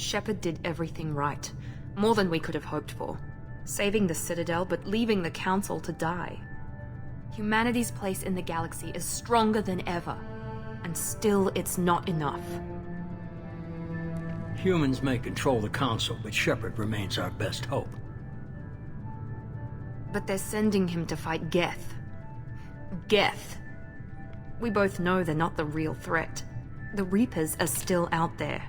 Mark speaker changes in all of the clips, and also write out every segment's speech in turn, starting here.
Speaker 1: Shepard did everything right, more than we could have hoped for. Saving the Citadel, but leaving the Council to die. Humanity's place in the galaxy is stronger than ever, and still it's not enough.
Speaker 2: Humans may control the Council, but Shepard remains our best hope.
Speaker 1: But they're sending him to fight Geth. Geth. We both know they're not the real threat. The Reapers are still out there.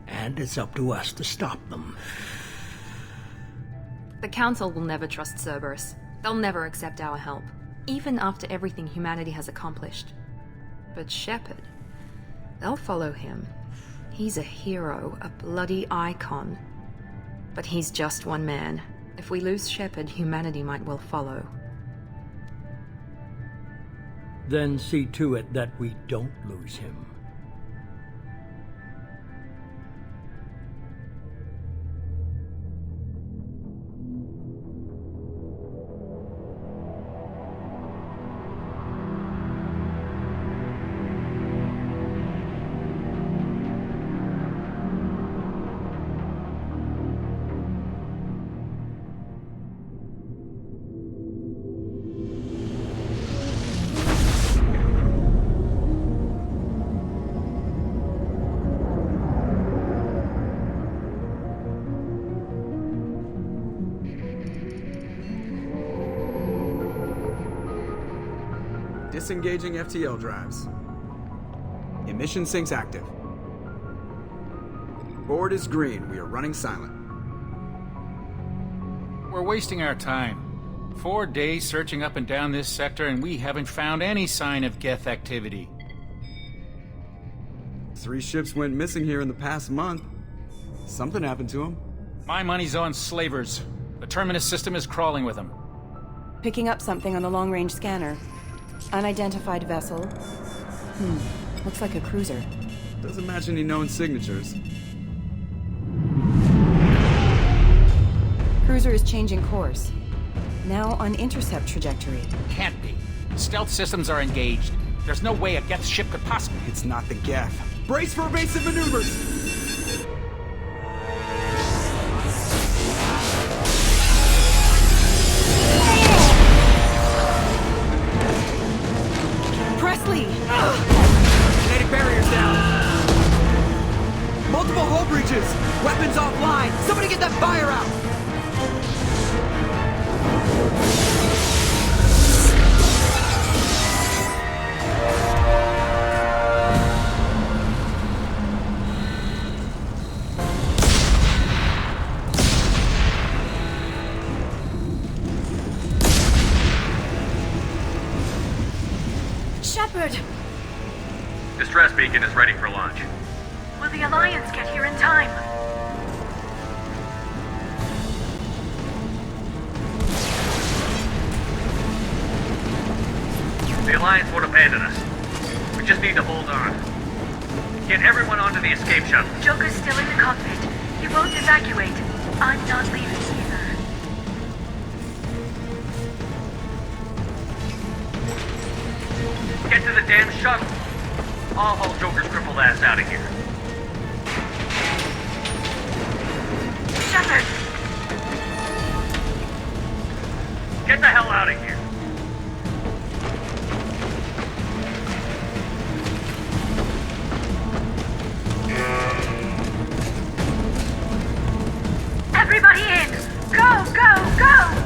Speaker 2: And it's up to us to stop them.
Speaker 1: The Council will never trust Cerberus. They'll never accept our help, even after everything humanity has accomplished. But Shepard, they'll follow him. He's a hero, a bloody icon. But he's just one man. If we lose Shepard, humanity might well follow.
Speaker 2: Then see to it that we don't lose him.
Speaker 3: Disengaging FTL drives. Emission sinks active. Board is green. We are running silent.
Speaker 4: We're wasting our time. 4 days searching up and down this sector, and we haven't found any sign of Geth activity.
Speaker 3: 3 ships went missing here in the past month. Something happened to them.
Speaker 4: My money's on slavers. The Terminus system is crawling with them.
Speaker 5: Picking up something on the long-range scanner. Unidentified vessel. Looks like a cruiser.
Speaker 3: Doesn't match any known signatures.
Speaker 5: Cruiser is changing course. Now on intercept trajectory.
Speaker 4: Can't be. Stealth systems are engaged. There's no way a Geth ship could possibly...
Speaker 3: It's not the Geth. Brace for evasive maneuvers!
Speaker 5: Presley!
Speaker 3: Kinetic barriers down! Multiple hull breaches! Weapons offline! Somebody get that fire out!
Speaker 6: Shepard!
Speaker 7: Distress beacon is ready for launch.
Speaker 6: Will the Alliance get here in time?
Speaker 7: The Alliance won't abandon us. We just need to hold on. Get everyone onto the escape shuttle.
Speaker 6: Joker's still in the cockpit. He won't evacuate. I'm not leaving either.
Speaker 7: Get to the damn shuttle. I'll haul Joker's crippled ass out of here.
Speaker 6: Shepard!
Speaker 7: Get the hell out of here.
Speaker 6: Everybody in! Go, go, go!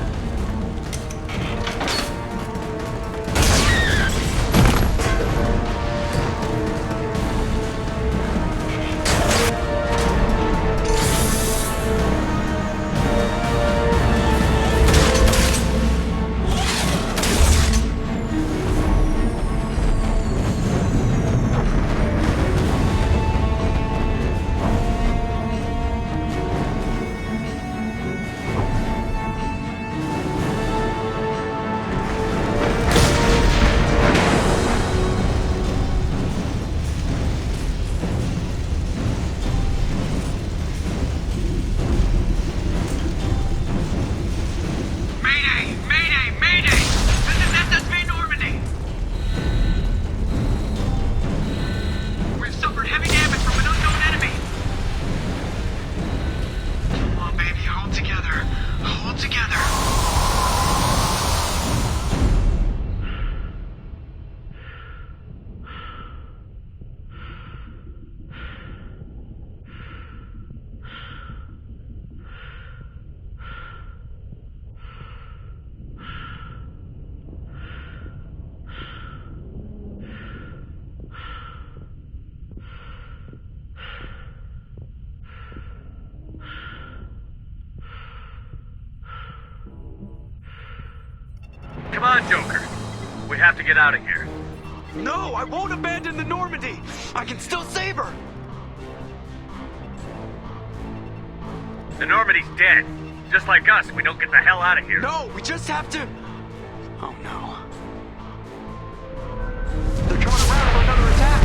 Speaker 6: Come on, Joker. We have to get out of here.
Speaker 3: No, I won't abandon the Normandy! I can still save her!
Speaker 7: The Normandy's dead. Just like us if we don't get the hell out of here.
Speaker 3: No, we just have to... Oh no. They're coming around for another attack!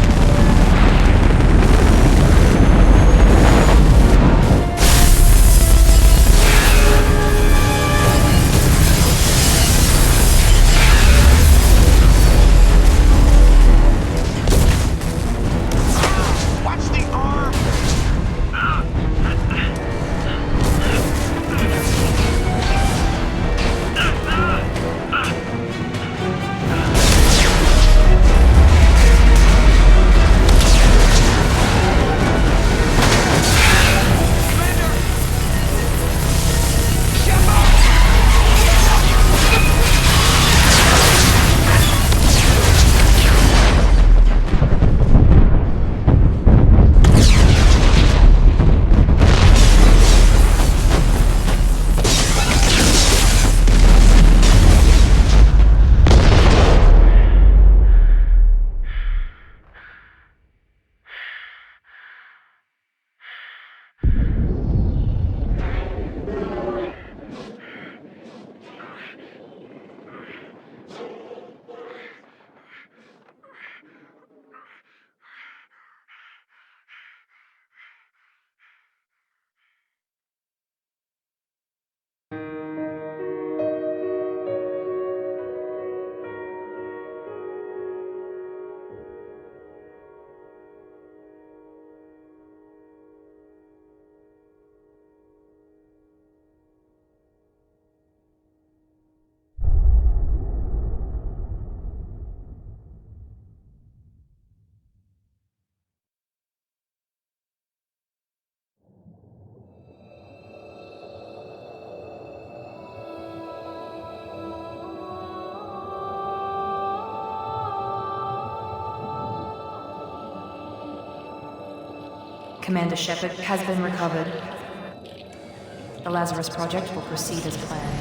Speaker 1: Commander Shepard has been recovered. The Lazarus Project will proceed as planned.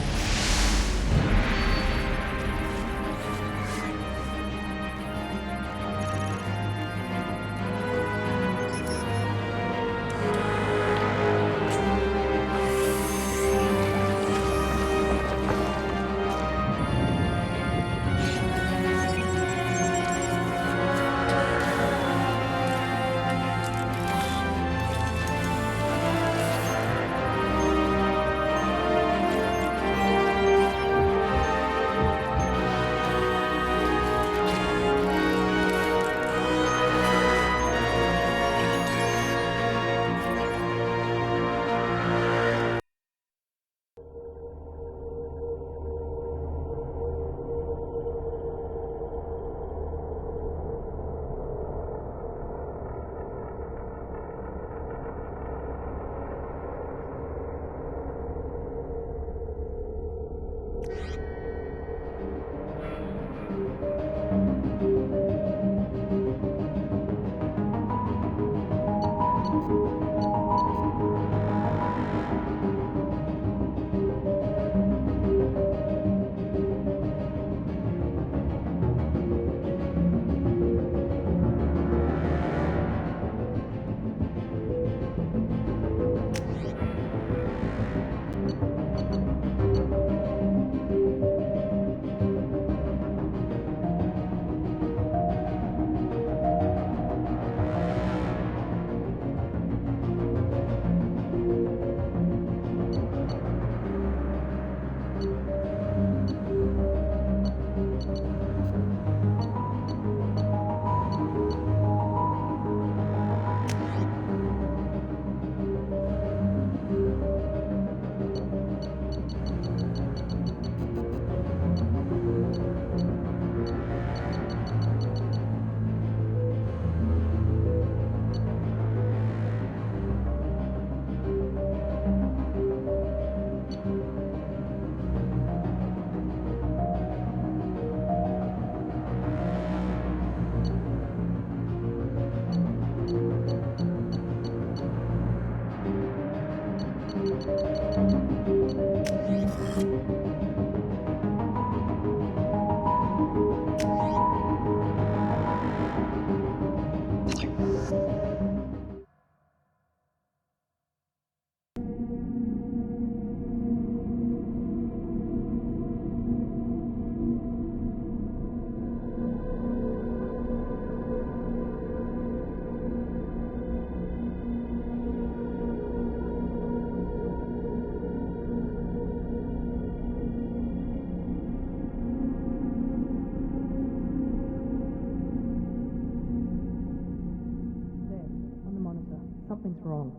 Speaker 8: Something's wrong.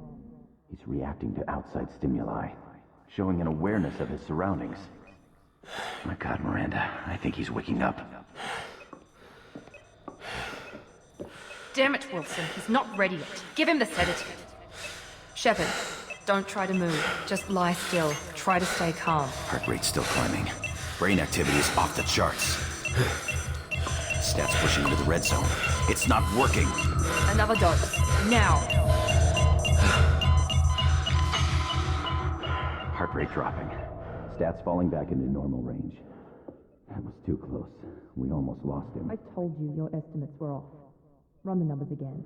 Speaker 9: He's reacting to outside stimuli, showing an awareness of his surroundings. My God, Miranda, I think he's waking up.
Speaker 1: Damn it, Wilson. He's not ready yet. Give him the sedative. Shepard, don't try to move. Just lie still. Try to stay calm.
Speaker 9: Heart rate's still climbing. Brain activity is off the charts. Stats pushing into the red zone. It's not working.
Speaker 1: Another dose. Now.
Speaker 9: Heart rate dropping. Stats falling back into normal range. That was too close. We almost lost him.
Speaker 8: I told you your estimates were off. Run the numbers again.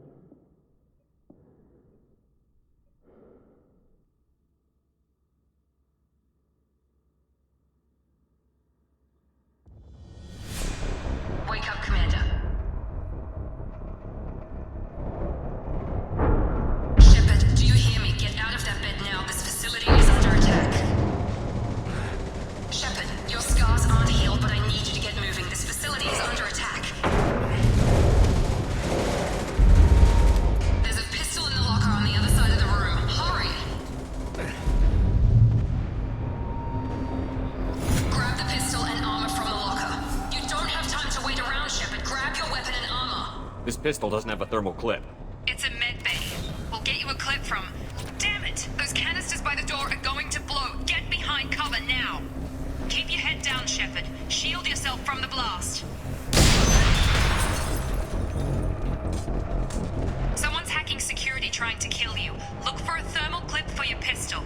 Speaker 6: Wake up, Commander. Shepard, do you hear me? Get out of that bed now. This facility is under attack. Shepard, your scars aren't healed, but I need you to get moving. This facility is under attack. There's a pistol in the locker on the other side of the room. Hurry! Grab the pistol and armor from the locker. You don't have time to wait around, Shepard. Grab your weapon and armor.
Speaker 10: This pistol doesn't have a thermal clip.
Speaker 6: It's a med bay. We'll get you a clip from... Damn it! Those canisters by the door are going to blow. Get behind cover now. Keep your head down, Shepard. Shield yourself from the blast. Someone's hacking security trying to kill your pistol.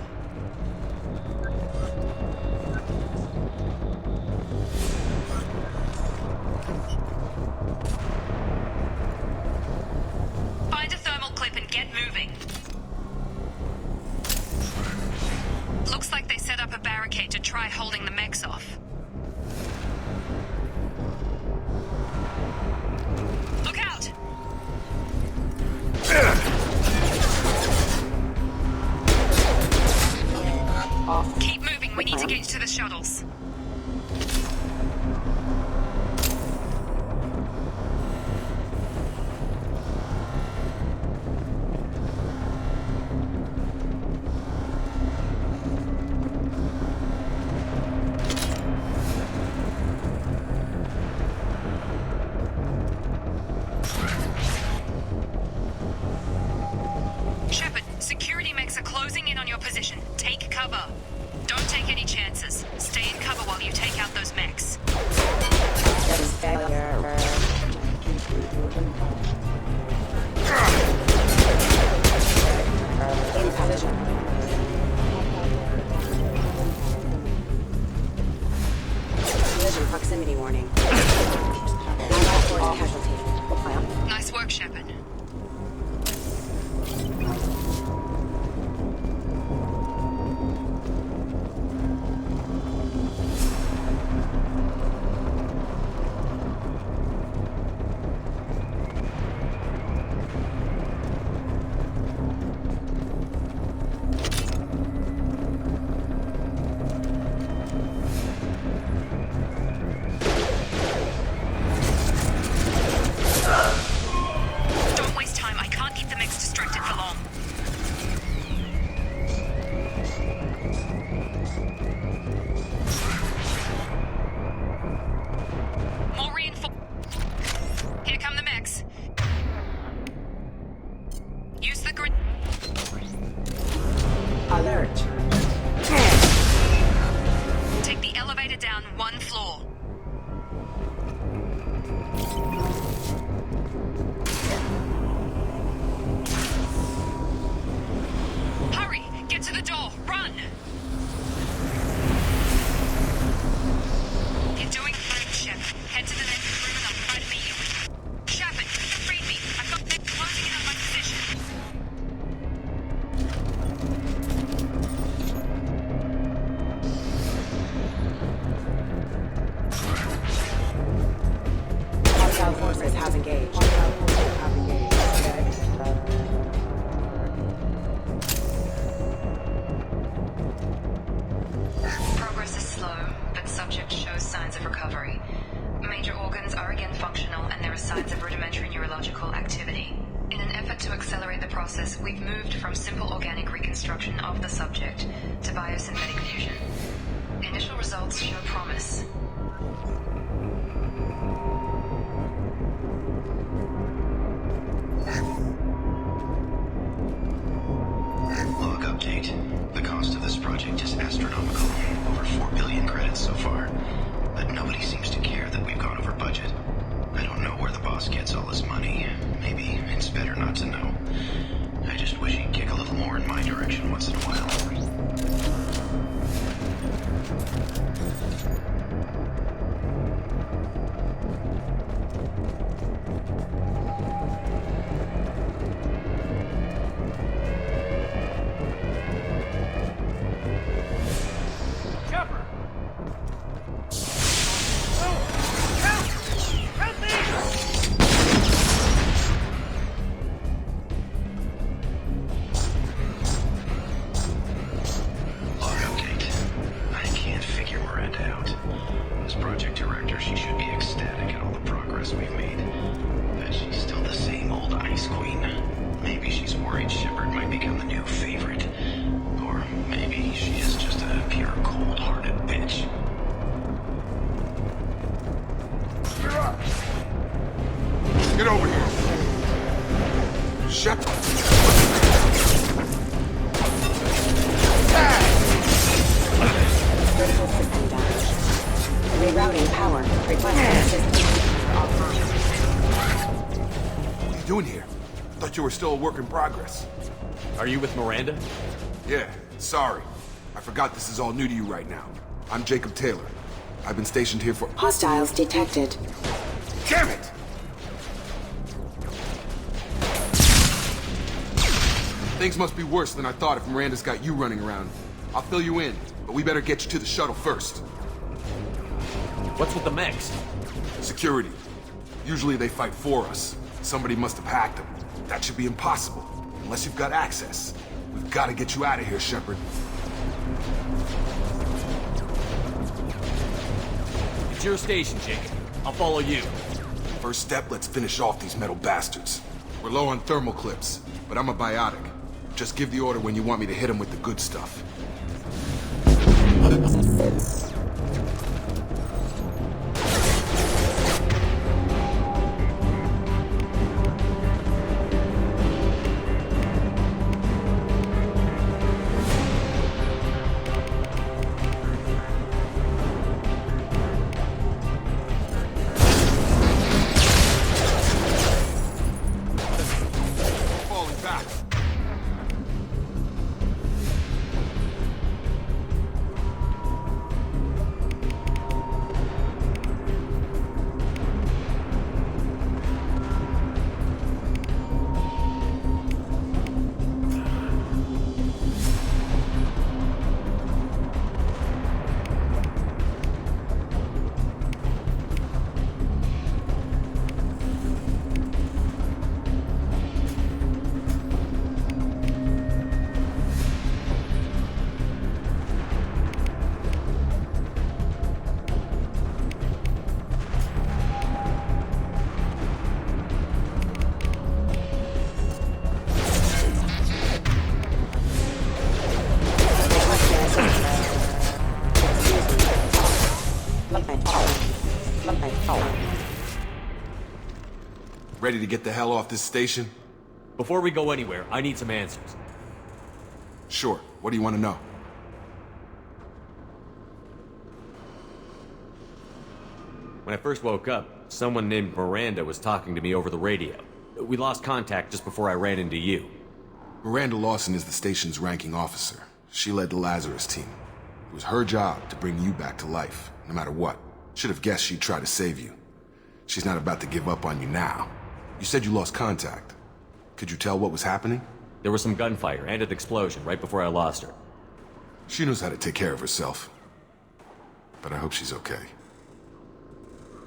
Speaker 6: Find a thermal clip and get moving. Looks like they set up a barricade to try holding the mechs off. Look out! Keep moving, we need to get to the shuttles. Shepard, security mechs are closing in on your position. Take cover. Don't take any chances. Stay in cover while you take out those mechs.
Speaker 5: In position. Collision proximity warning. Casualty.
Speaker 6: Nice work, Shepard. Don't waste time. I can't keep the mechs distracted for long. More reinforcements. Here come the mechs. Use the grid.
Speaker 5: Alert.
Speaker 6: Take the elevator down one floor. Hurry! Get to the door! Run! You're doing great, Shep. Head to the next room and I'll try to meet you. Shepard, read me. I've got them closing in on my position.
Speaker 5: Hostile forces have engaged.
Speaker 6: Progress is slow, but subject shows signs of recovery. Major organs are again functional and there are signs of rudimentary neurological activity. In an effort to accelerate the process, we've moved from simple organic reconstruction of the subject to biosynthetic fusion. Initial results show promise.
Speaker 11: Log update. The cost of this project is astronomical. Over 4 billion credits so far. But nobody seems to care that we've gone over budget. I don't know where the boss gets all this money. Maybe it's better not to know. I just wish he'd kick a little more in my direction once in a while.
Speaker 12: Get over here. Shepard.
Speaker 5: Rerouting power. Requesting assistance.
Speaker 12: What are you doing here? Thought you were still a work in progress.
Speaker 10: Are you with Miranda?
Speaker 12: Yeah, sorry. I forgot this is all new to you right now. I'm Jacob Taylor. I've been stationed here for—
Speaker 13: Hostiles detected.
Speaker 12: Damn it! Things must be worse than I thought if Miranda's got you running around. I'll fill you in, but we better get you to the shuttle first.
Speaker 10: What's with the mechs?
Speaker 12: Security. Usually they fight for us. Somebody must have hacked them. That should be impossible, unless you've got access. We've got to get you out of here, Shepard.
Speaker 10: It's your station, Jacob. I'll follow you.
Speaker 12: First step, let's finish off these metal bastards. We're low on thermal clips, but I'm a biotic. Just give the order when you want me to hit them with the good stuff. Ready to get the hell off this station?
Speaker 10: Before we go anywhere, I need some answers.
Speaker 12: Sure. What do you want to know?
Speaker 10: When I first woke up, someone named Miranda was talking to me over the radio. We lost contact just before I ran into you.
Speaker 12: Miranda Lawson is the station's ranking officer. She led the Lazarus team. It was her job to bring you back to life, no matter what. Should have guessed she'd try to save you. She's not about to give up on you now. You said you lost contact. Could you tell what was happening?
Speaker 10: There was some gunfire and an explosion right before I lost her.
Speaker 12: She knows how to take care of herself. But I hope she's okay.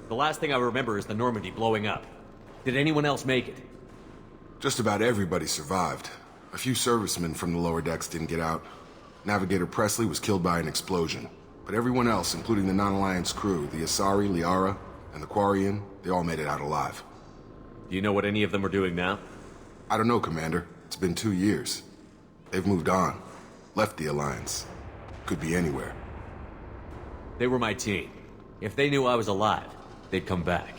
Speaker 10: The last thing I remember is the Normandy blowing up. Did anyone else make it?
Speaker 12: Just about everybody survived. A few servicemen from the lower decks didn't get out. Navigator Presley was killed by an explosion. But everyone else, including the non-Alliance crew, the Asari, Liara, and the Quarian, they all made it out alive.
Speaker 10: Do you know what any of them are doing now?
Speaker 12: I don't know, Commander. It's been 2 years. They've moved on. Left the Alliance. Could be anywhere.
Speaker 10: They were my team. If they knew I was alive, they'd come back.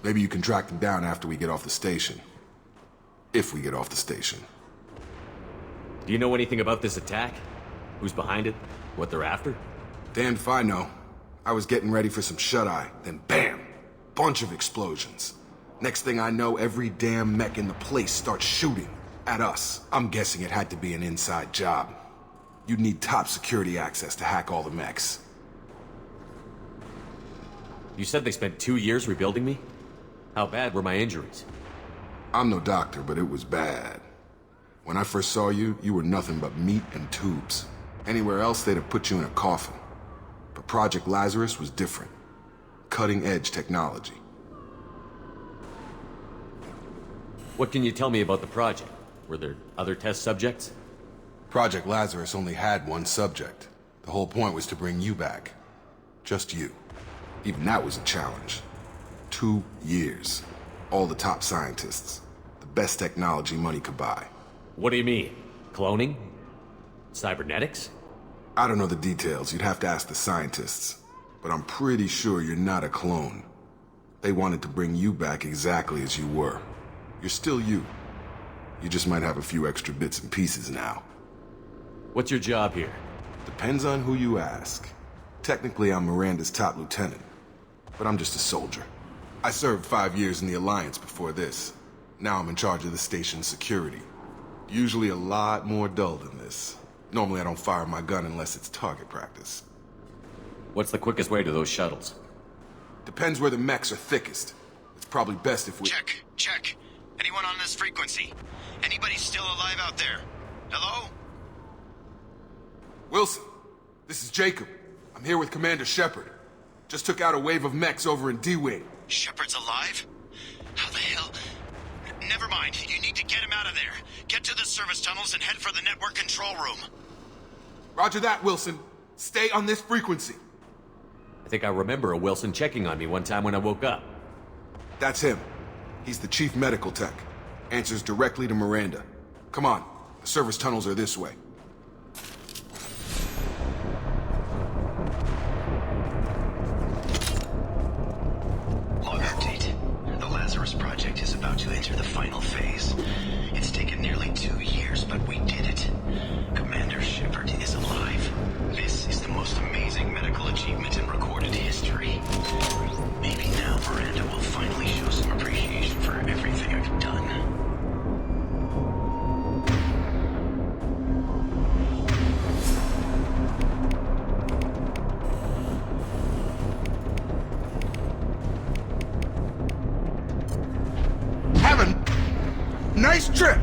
Speaker 12: Maybe you can track them down after we get off the station. If we get off the station.
Speaker 10: Do you know anything about this attack? Who's behind it? What they're after?
Speaker 12: Damned if I know. I was getting ready for some shut-eye, then bam! Bunch of explosions. Next thing I know, every damn mech in the place starts shooting at us. I'm guessing it had to be an inside job. You'd need top security access to hack all the mechs.
Speaker 10: You said they spent 2 years rebuilding me? How bad were my injuries?
Speaker 12: I'm no doctor, but it was bad. When I first saw you, you were nothing but meat and tubes. Anywhere else, they'd have put you in a coffin. But Project Lazarus was different. Cutting-edge technology.
Speaker 10: What can you tell me about the project? Were there other test subjects?
Speaker 12: Project Lazarus only had one subject. The whole point was to bring you back. Just you. Even that was a challenge. 2 years. All the top scientists. The best technology money could buy.
Speaker 10: What do you mean? Cloning? Cybernetics?
Speaker 12: I don't know the details. You'd have to ask the scientists. But I'm pretty sure you're not a clone. They wanted to bring you back exactly as you were. You're still you. You just might have a few extra bits and pieces now.
Speaker 10: What's your job here?
Speaker 12: Depends on who you ask. Technically, I'm Miranda's top lieutenant. But I'm just a soldier. I served 5 years in the Alliance before this. Now I'm in charge of the station's security. Usually a lot more dull than this. Normally I don't fire my gun unless it's target practice.
Speaker 10: What's the quickest way to those shuttles?
Speaker 12: Depends where the mechs are thickest. It's probably best if we...
Speaker 11: Check. Anyone on this frequency? Anybody still alive out there? Hello?
Speaker 12: Wilson, this is Jacob. I'm here with Commander Shepard. Just took out a wave of mechs over in D-Wing.
Speaker 11: Shepard's alive? How the hell? Never mind. You need to get him out of there. Get to the service tunnels and head for the network control room.
Speaker 12: Roger that, Wilson. Stay on this frequency.
Speaker 10: I think I remember a Wilson checking on me one time when I woke up.
Speaker 12: That's him. He's the chief medical tech. Answers directly to Miranda. Come on. The service tunnels are this way.
Speaker 11: Log update. The Lazarus Project is about to enter the final phase. It's taken nearly 2 years, but we did it. Commander Shepard is alive. This is the most amazing medical achievement in recorded history. Maybe now Miranda will finally show some appreciation for everything I've done.
Speaker 12: Have a nice trip!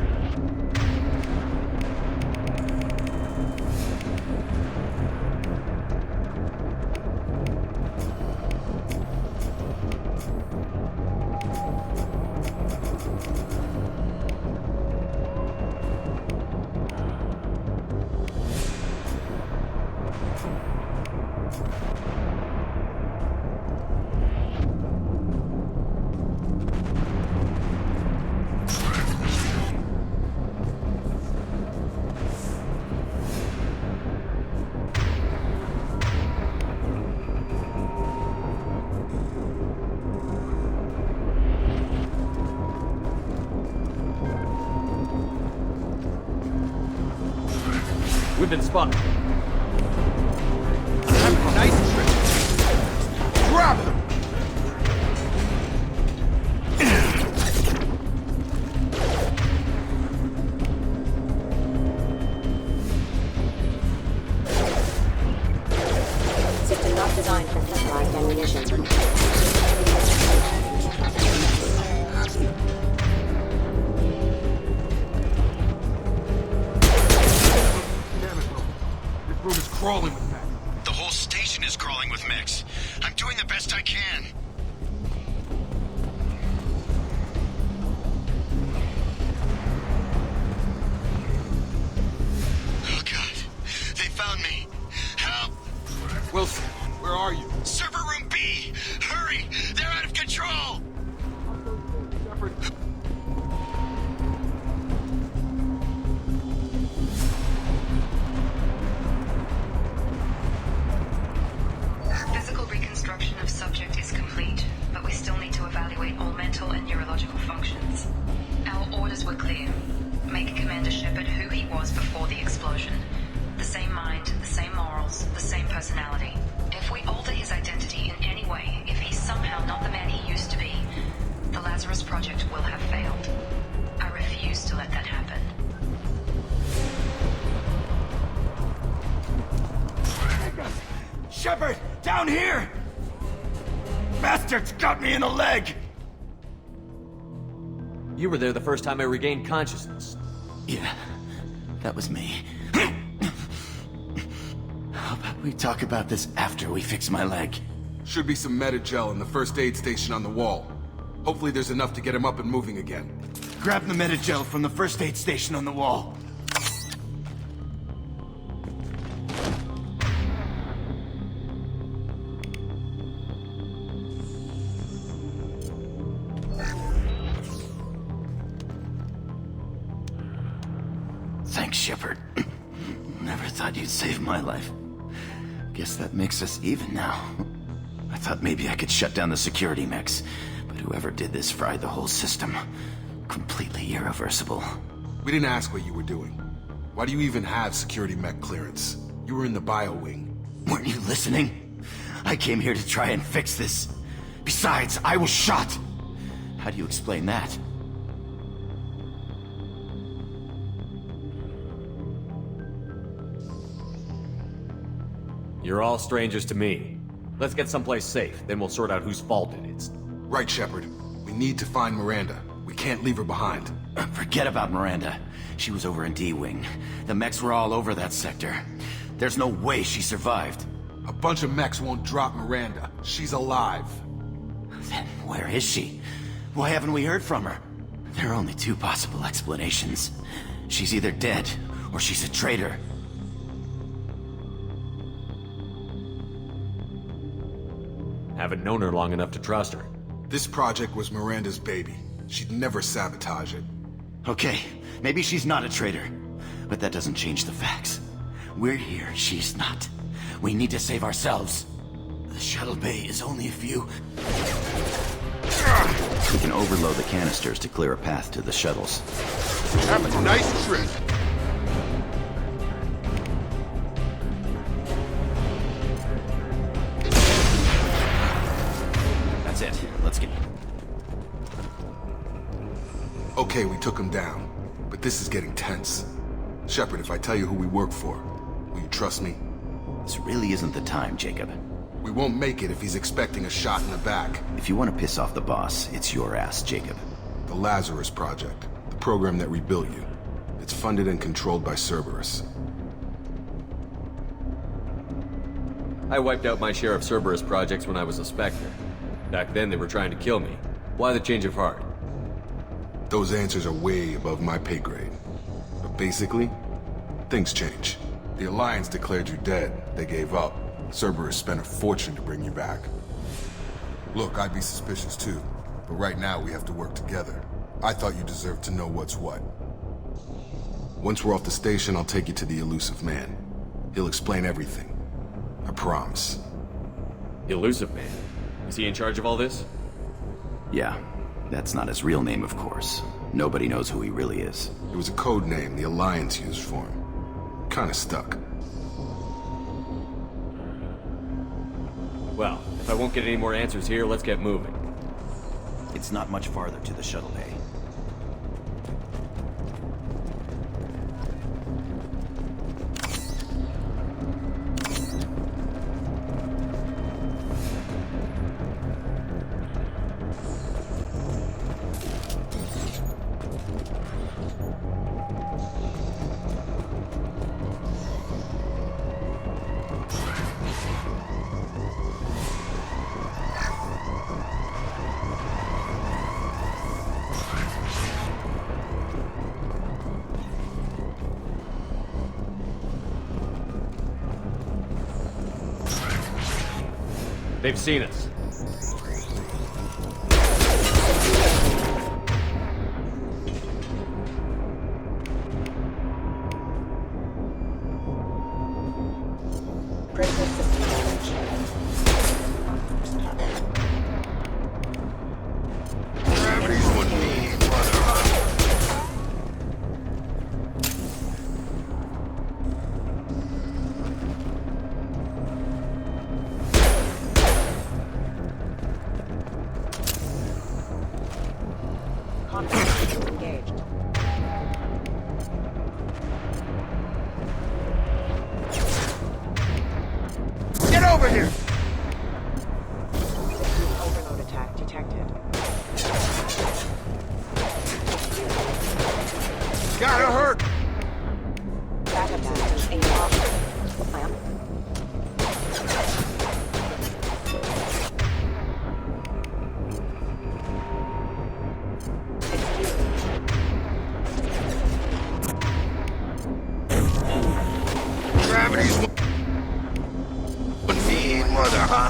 Speaker 10: We've been spotted.
Speaker 12: Have a nice trip. Grab them!
Speaker 13: System not designed for pressurized ammunition.
Speaker 12: Crawling with mechs.
Speaker 11: The whole station is crawling with mechs. I'm doing the best I can. Oh God, they found me. Help!
Speaker 12: Wilson, where are you?
Speaker 11: Server room B! Hurry! They're out of control!
Speaker 12: Shepard.
Speaker 6: Physical reconstruction of subject is complete, but we still need to evaluate all mental and neurological functions. Our orders were clear. Make Commander Shepard who he was before the explosion. The same mind, the same morals, the same personality. If we alter his identity in any way, if he's somehow not the man he used to be, the Lazarus Project will have failed. I refuse to let that happen.
Speaker 11: Shepard! Down here! Bastards got me in the leg!
Speaker 10: You were there the first time I regained consciousness.
Speaker 11: Yeah, that was me. How about we talk about this after we fix my leg?
Speaker 12: Should be some Metagel in the first aid station on the wall. Hopefully there's enough to get him up and moving again.
Speaker 11: Grab the Metagel from the first aid station on the wall. Thanks, Shepard. Never thought you'd save my life. Guess that makes us even now. I thought maybe I could shut down the security mechs, but whoever did this fried the whole system. Completely irreversible.
Speaker 12: We didn't ask what you were doing. Why do you even have security mech clearance? You were in the bio wing.
Speaker 11: Weren't you listening? I came here to try and fix this. Besides, I was shot. How do you explain that?
Speaker 10: You're all strangers to me. Let's get someplace safe, then we'll sort out whose fault it is.
Speaker 12: Right, Shepard. We need to find Miranda. We can't leave her behind.
Speaker 9: Forget about Miranda. She was over in D-Wing. The mechs were all over that sector. There's no way she survived.
Speaker 12: A bunch of mechs won't drop Miranda. She's alive.
Speaker 9: Then where is she? Why haven't we heard from her? There are only two possible explanations. She's either dead, or she's a traitor.
Speaker 10: Haven't known her long enough to trust her.
Speaker 12: This project was Miranda's baby. She'd never sabotage it.
Speaker 9: Okay, maybe she's not a traitor. But that doesn't change the facts. We're here, she's not. We need to save ourselves. The shuttle bay is only a few... We can overload the canisters to clear a path to the shuttles.
Speaker 12: Have a nice trip.
Speaker 9: That's it. Let's get...
Speaker 12: Okay, we took him down. But this is getting tense. Shepard, if I tell you who we work for, will you trust me?
Speaker 9: This really isn't the time, Jacob.
Speaker 12: We won't make it if he's expecting a shot in the back.
Speaker 9: If you want to piss off the boss, it's your ass, Jacob.
Speaker 12: The Lazarus Project. The program that rebuilt you. It's funded and controlled by Cerberus.
Speaker 10: I wiped out my share of Cerberus projects when I was a Spectre. Back then they were trying to kill me. Why the change of heart?
Speaker 12: Those answers are way above my pay grade. But basically, things change. The Alliance declared you dead. They gave up. Cerberus spent a fortune to bring you back. Look, I'd be suspicious too. But right now we have to work together. I thought you deserved to know what's what. Once we're off the station, I'll take you to the Elusive Man. He'll explain everything. I promise.
Speaker 10: Elusive Man? Is he in charge of all this?
Speaker 9: Yeah. That's not his real name, of course. Nobody knows who he really is.
Speaker 12: It was a code name the Alliance used for him. Kinda stuck.
Speaker 10: Well, if I won't get any more answers here, let's get moving.
Speaker 9: It's not much farther to the shuttle bay.
Speaker 10: They've seen us.
Speaker 12: Get over here!
Speaker 5: Overload attack detected.
Speaker 12: Gotta hurt!
Speaker 13: Backup systems aimed off.
Speaker 12: Gravity's one mean mother, huh?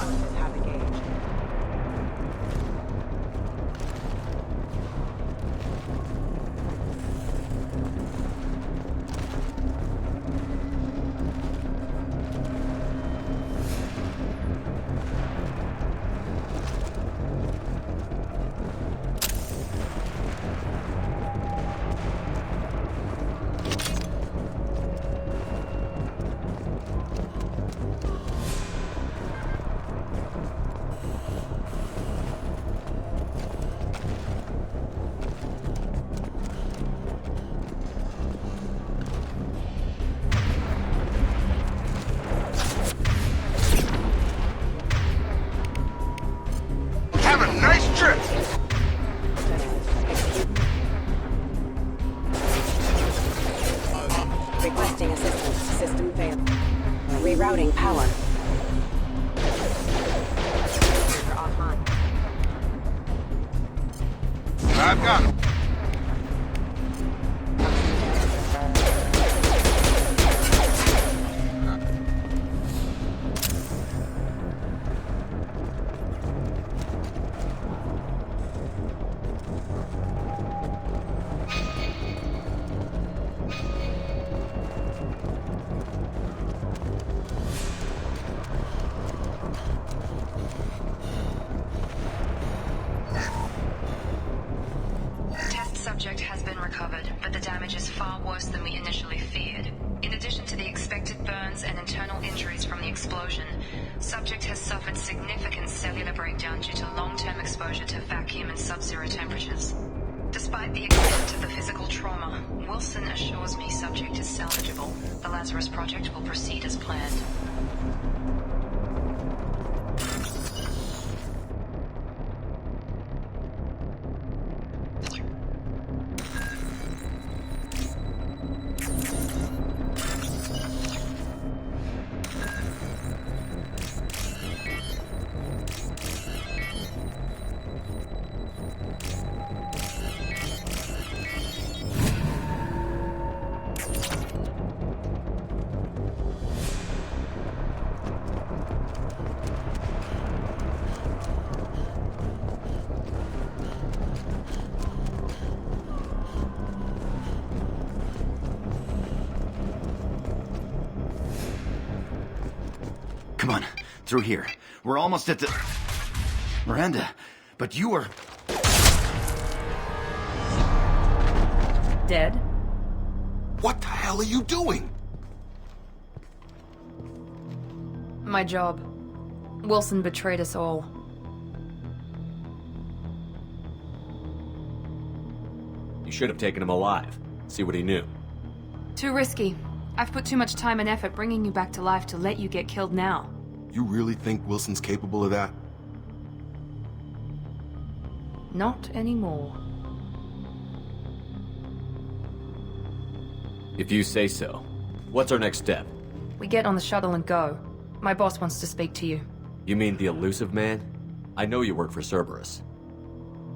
Speaker 6: that the damage is far worse than we initially feared. In addition to the expected burns and internal injuries from the explosion, subject has suffered significant cellular breakdown due to long-term exposure to vacuum and sub-zero temperatures. Despite the extent of the physical trauma, Wilson assures me subject is salvageable. The Lazarus Project will proceed as planned.
Speaker 9: Come on, through here. We're almost at the... Miranda, but you were...
Speaker 1: Dead?
Speaker 12: What the hell are you doing?
Speaker 1: My job. Wilson betrayed us all.
Speaker 10: You should have taken him alive. See what he knew.
Speaker 1: Too risky. I've put too much time and effort bringing you back to life to let you get killed now.
Speaker 12: You really think Wilson's capable of that?
Speaker 1: Not anymore.
Speaker 10: If you say so. What's our next step?
Speaker 1: We get on the shuttle and go. My boss wants to speak to you.
Speaker 10: You mean the elusive man? I know you work for Cerberus.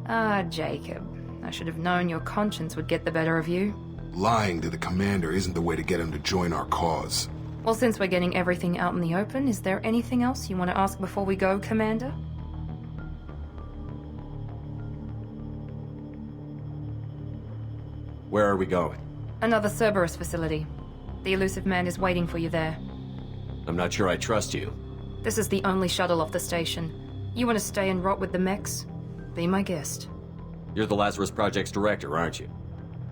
Speaker 1: Ah, Jacob. I should have known your conscience would get the better of you.
Speaker 12: Lying to the commander isn't the way to get him to join our cause.
Speaker 1: Well, since we're getting everything out in the open, is there anything else you want to ask before we go, Commander?
Speaker 10: Where are we going?
Speaker 1: Another Cerberus facility. The elusive man is waiting for you there.
Speaker 10: I'm not sure I trust you.
Speaker 1: This is the only shuttle off the station. You want to stay and rot with the mechs? Be my guest.
Speaker 10: You're the Lazarus Project's director, aren't you?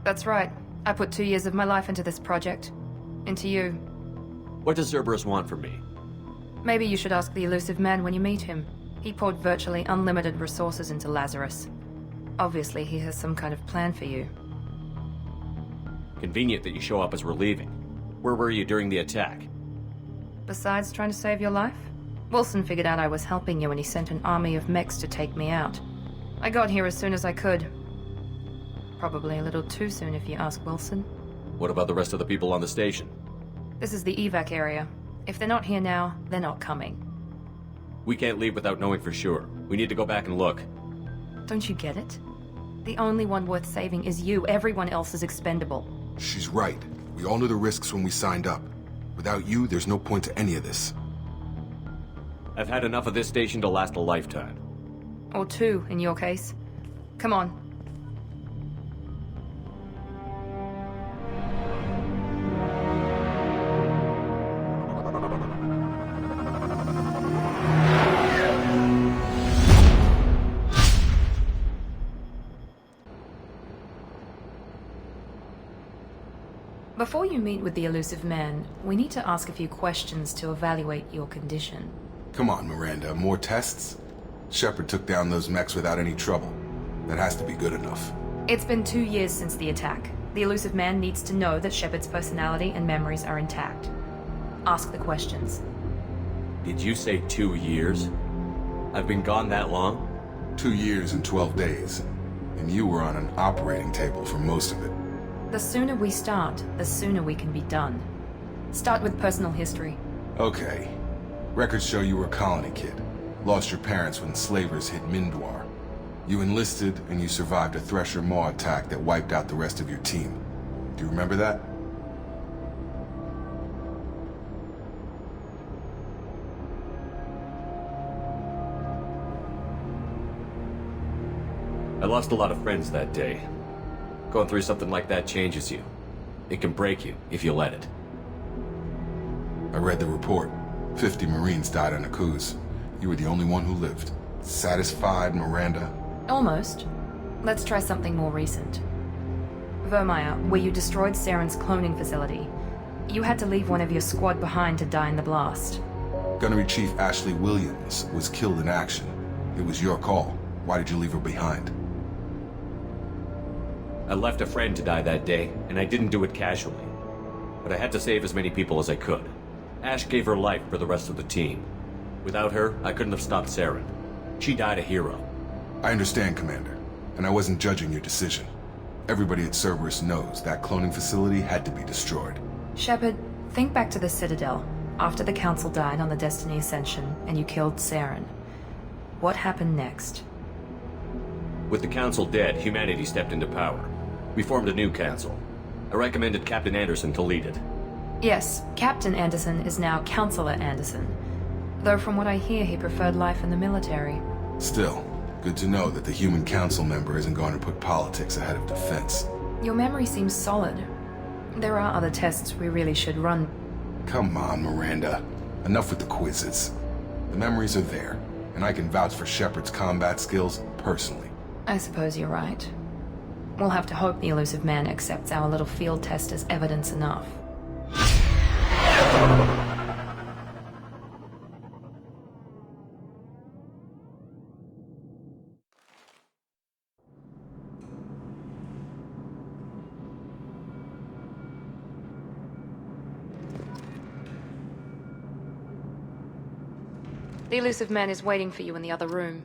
Speaker 1: That's right. I put 2 years of my life into this project. Into you.
Speaker 10: What does Cerberus want from me?
Speaker 1: Maybe you should ask the elusive man when you meet him. He poured virtually unlimited resources into Lazarus. Obviously, he has some kind of plan for you.
Speaker 10: Convenient that you show up as we're leaving. Where were you during the attack?
Speaker 1: Besides trying to save your life? Wilson figured out I was helping you and he sent an army of mechs to take me out. I got here as soon as I could. Probably a little too soon if you ask Wilson.
Speaker 10: What about the rest of the people on the station?
Speaker 1: This is the evac area. If they're not here now, they're not coming.
Speaker 10: We can't leave without knowing for sure. We need to go back and look.
Speaker 1: Don't you get it? The only one worth saving is you. Everyone else is expendable.
Speaker 12: She's right. We all knew the risks when we signed up. Without you, there's no point to any of this.
Speaker 10: I've had enough of this station to last a lifetime.
Speaker 1: Or 2, in your case. Come on. Before you meet with the elusive man, we need to ask a few questions to evaluate your condition.
Speaker 12: Come on, Miranda. More tests? Shepard took down those mechs without any trouble. That has to be good enough.
Speaker 1: It's been 2 years since the attack. The elusive man needs to know that Shepard's personality and memories are intact. Ask the questions.
Speaker 10: Did you say 2 years? I've been gone that long?
Speaker 12: 2 years and 12 days. And you were on an operating table for most of it.
Speaker 1: The sooner we start, the sooner we can be done. Start with personal history.
Speaker 12: Okay. Records show you were a colony kid. Lost your parents when slavers hit Mindwar. You enlisted and you survived a Thresher Maw attack that wiped out the rest of your team. Do you remember that?
Speaker 10: I lost a lot of friends that day. Going through something like that changes you. It can break you if you let it.
Speaker 12: I read the report. 50 Marines died on Akuz. You were the only one who lived. Satisfied, Miranda?
Speaker 1: Almost. Let's try something more recent. Vermeer, where you destroyed Saren's cloning facility. You had to leave one of your squad behind to die in the blast.
Speaker 12: Gunnery Chief Ashley Williams was killed in action. It was your call. Why did you leave her behind?
Speaker 10: I left a friend to die that day, and I didn't do it casually. But I had to save as many people as I could. Ash gave her life for the rest of the team. Without her, I couldn't have stopped Saren. She died a hero.
Speaker 12: I understand, Commander, and I wasn't judging your decision. Everybody at Cerberus knows that cloning facility had to be destroyed.
Speaker 1: Shepard, think back to the Citadel, after the Council died on the Destiny Ascension and you killed Saren. What happened next?
Speaker 10: With the Council dead, humanity stepped into power. We formed a new Council. I recommended Captain Anderson to lead it.
Speaker 1: Yes, Captain Anderson is now Counselor Anderson. Though from what I hear, he preferred life in the military.
Speaker 12: Still, good to know that the human council member isn't going to put politics ahead of defense.
Speaker 1: Your memory seems solid. There are other tests we really should run.
Speaker 12: Come on, Miranda. Enough with the quizzes. The memories are there, and I can vouch for Shepard's combat skills personally.
Speaker 1: I suppose you're right. We'll have to hope the elusive man accepts our little field test as evidence enough. The elusive man is waiting for you in the other room.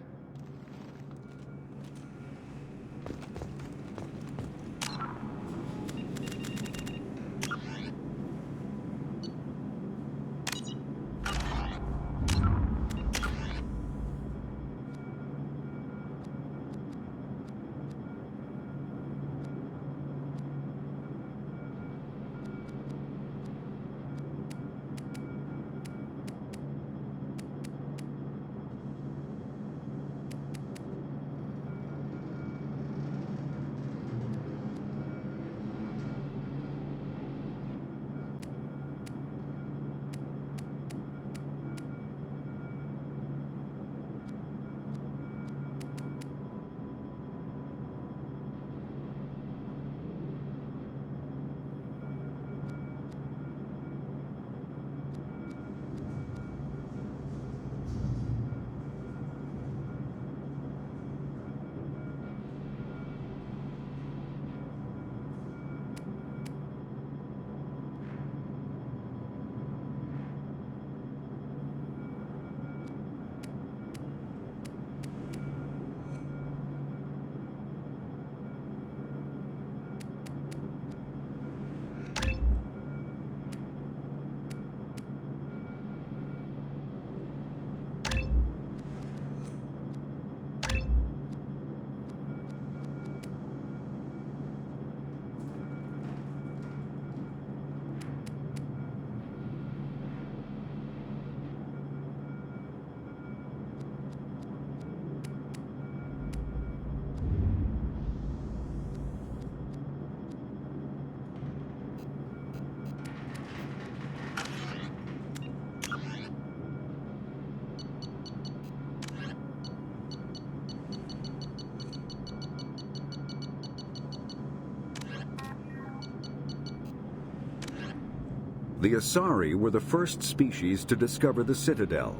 Speaker 14: The Asari were the first species to discover the Citadel.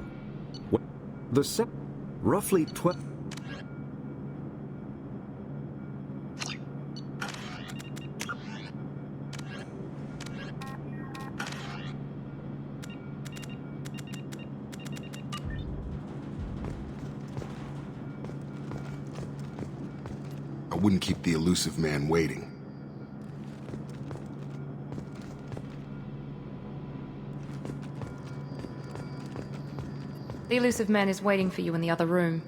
Speaker 14: Roughly 12...
Speaker 12: I wouldn't keep the elusive man waiting.
Speaker 1: The elusive man is waiting for you in the other room.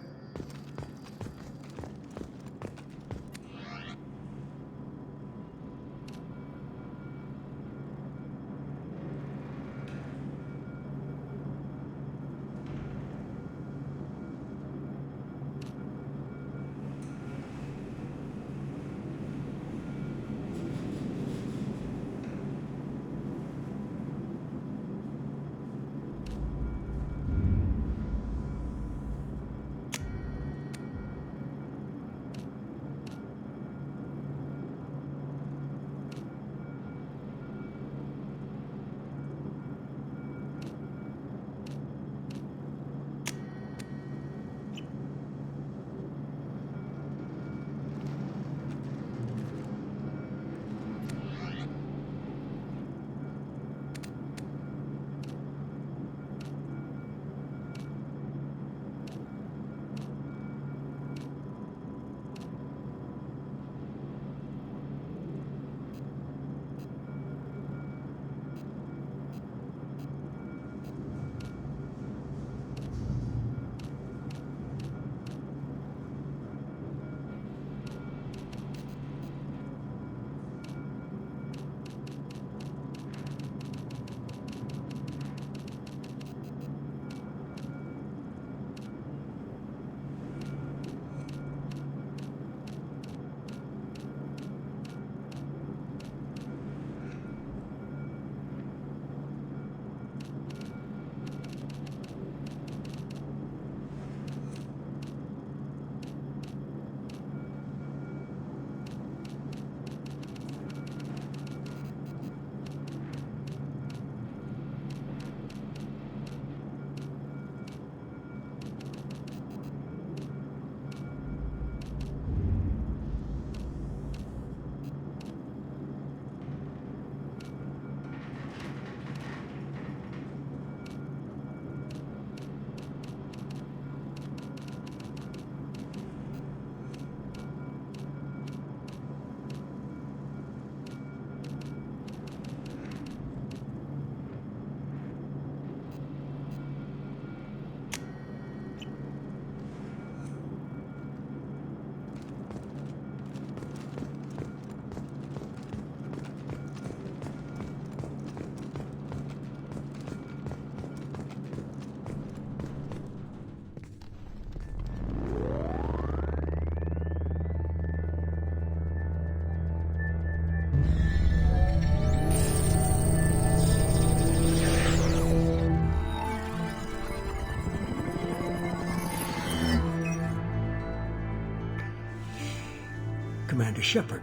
Speaker 2: Commander Shepard.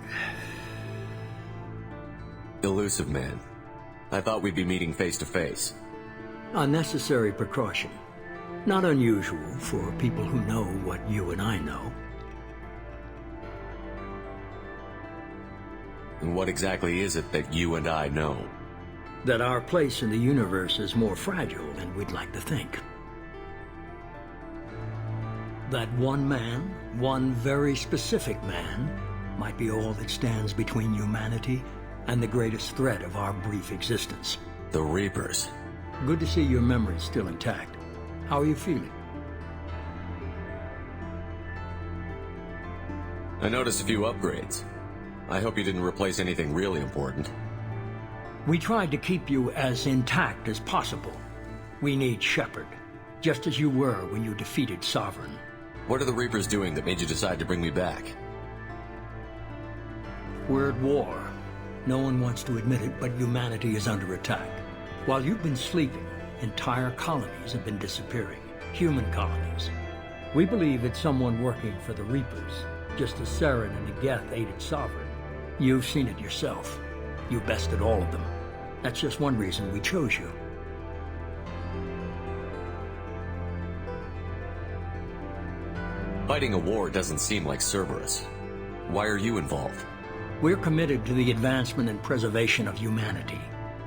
Speaker 10: Elusive man. I thought we'd be meeting face to face.
Speaker 2: Unnecessary precaution. Not unusual for people who know what you and I know.
Speaker 10: And what exactly is it that you and I know?
Speaker 2: That our place in the universe is more fragile than we'd like to think. That one man, one very specific man, might be all that stands between humanity and the greatest threat of our brief existence.
Speaker 10: The Reapers.
Speaker 2: Good to see your memory's still intact. How are you feeling?
Speaker 10: I noticed a few upgrades. I hope you didn't replace anything really important.
Speaker 2: We tried to keep you as intact as possible. We need Shepard, just as you were when you defeated Sovereign.
Speaker 10: What are the Reapers doing that made you decide to bring me back?
Speaker 2: We're at war. No one wants to admit it, but humanity is under attack. While you've been sleeping, entire colonies have been disappearing. Human colonies. We believe it's someone working for the Reapers, just as Saren and the Geth aided Sovereign. You've seen it yourself. You bested all of them. That's just one reason we chose you.
Speaker 10: Fighting a war doesn't seem like Cerberus. Why are you involved?
Speaker 2: We're committed to the advancement and preservation of humanity.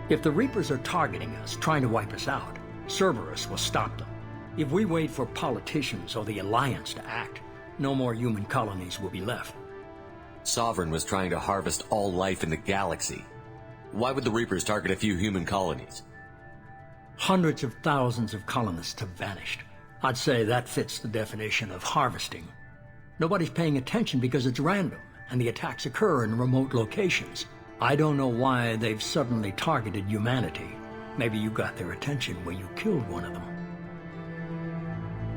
Speaker 2: If the Reapers are targeting us, trying to wipe us out, Cerberus will stop them. If we wait for politicians or the Alliance to act, no more human colonies will be left.
Speaker 10: Sovereign was trying to harvest all life in the galaxy. Why would the Reapers target a few human colonies?
Speaker 2: Hundreds of thousands of colonists have vanished. I'd say that fits the definition of harvesting. Nobody's paying attention because it's random, and the attacks occur in remote locations. I don't know why they've suddenly targeted humanity. Maybe you got their attention when you killed one of them.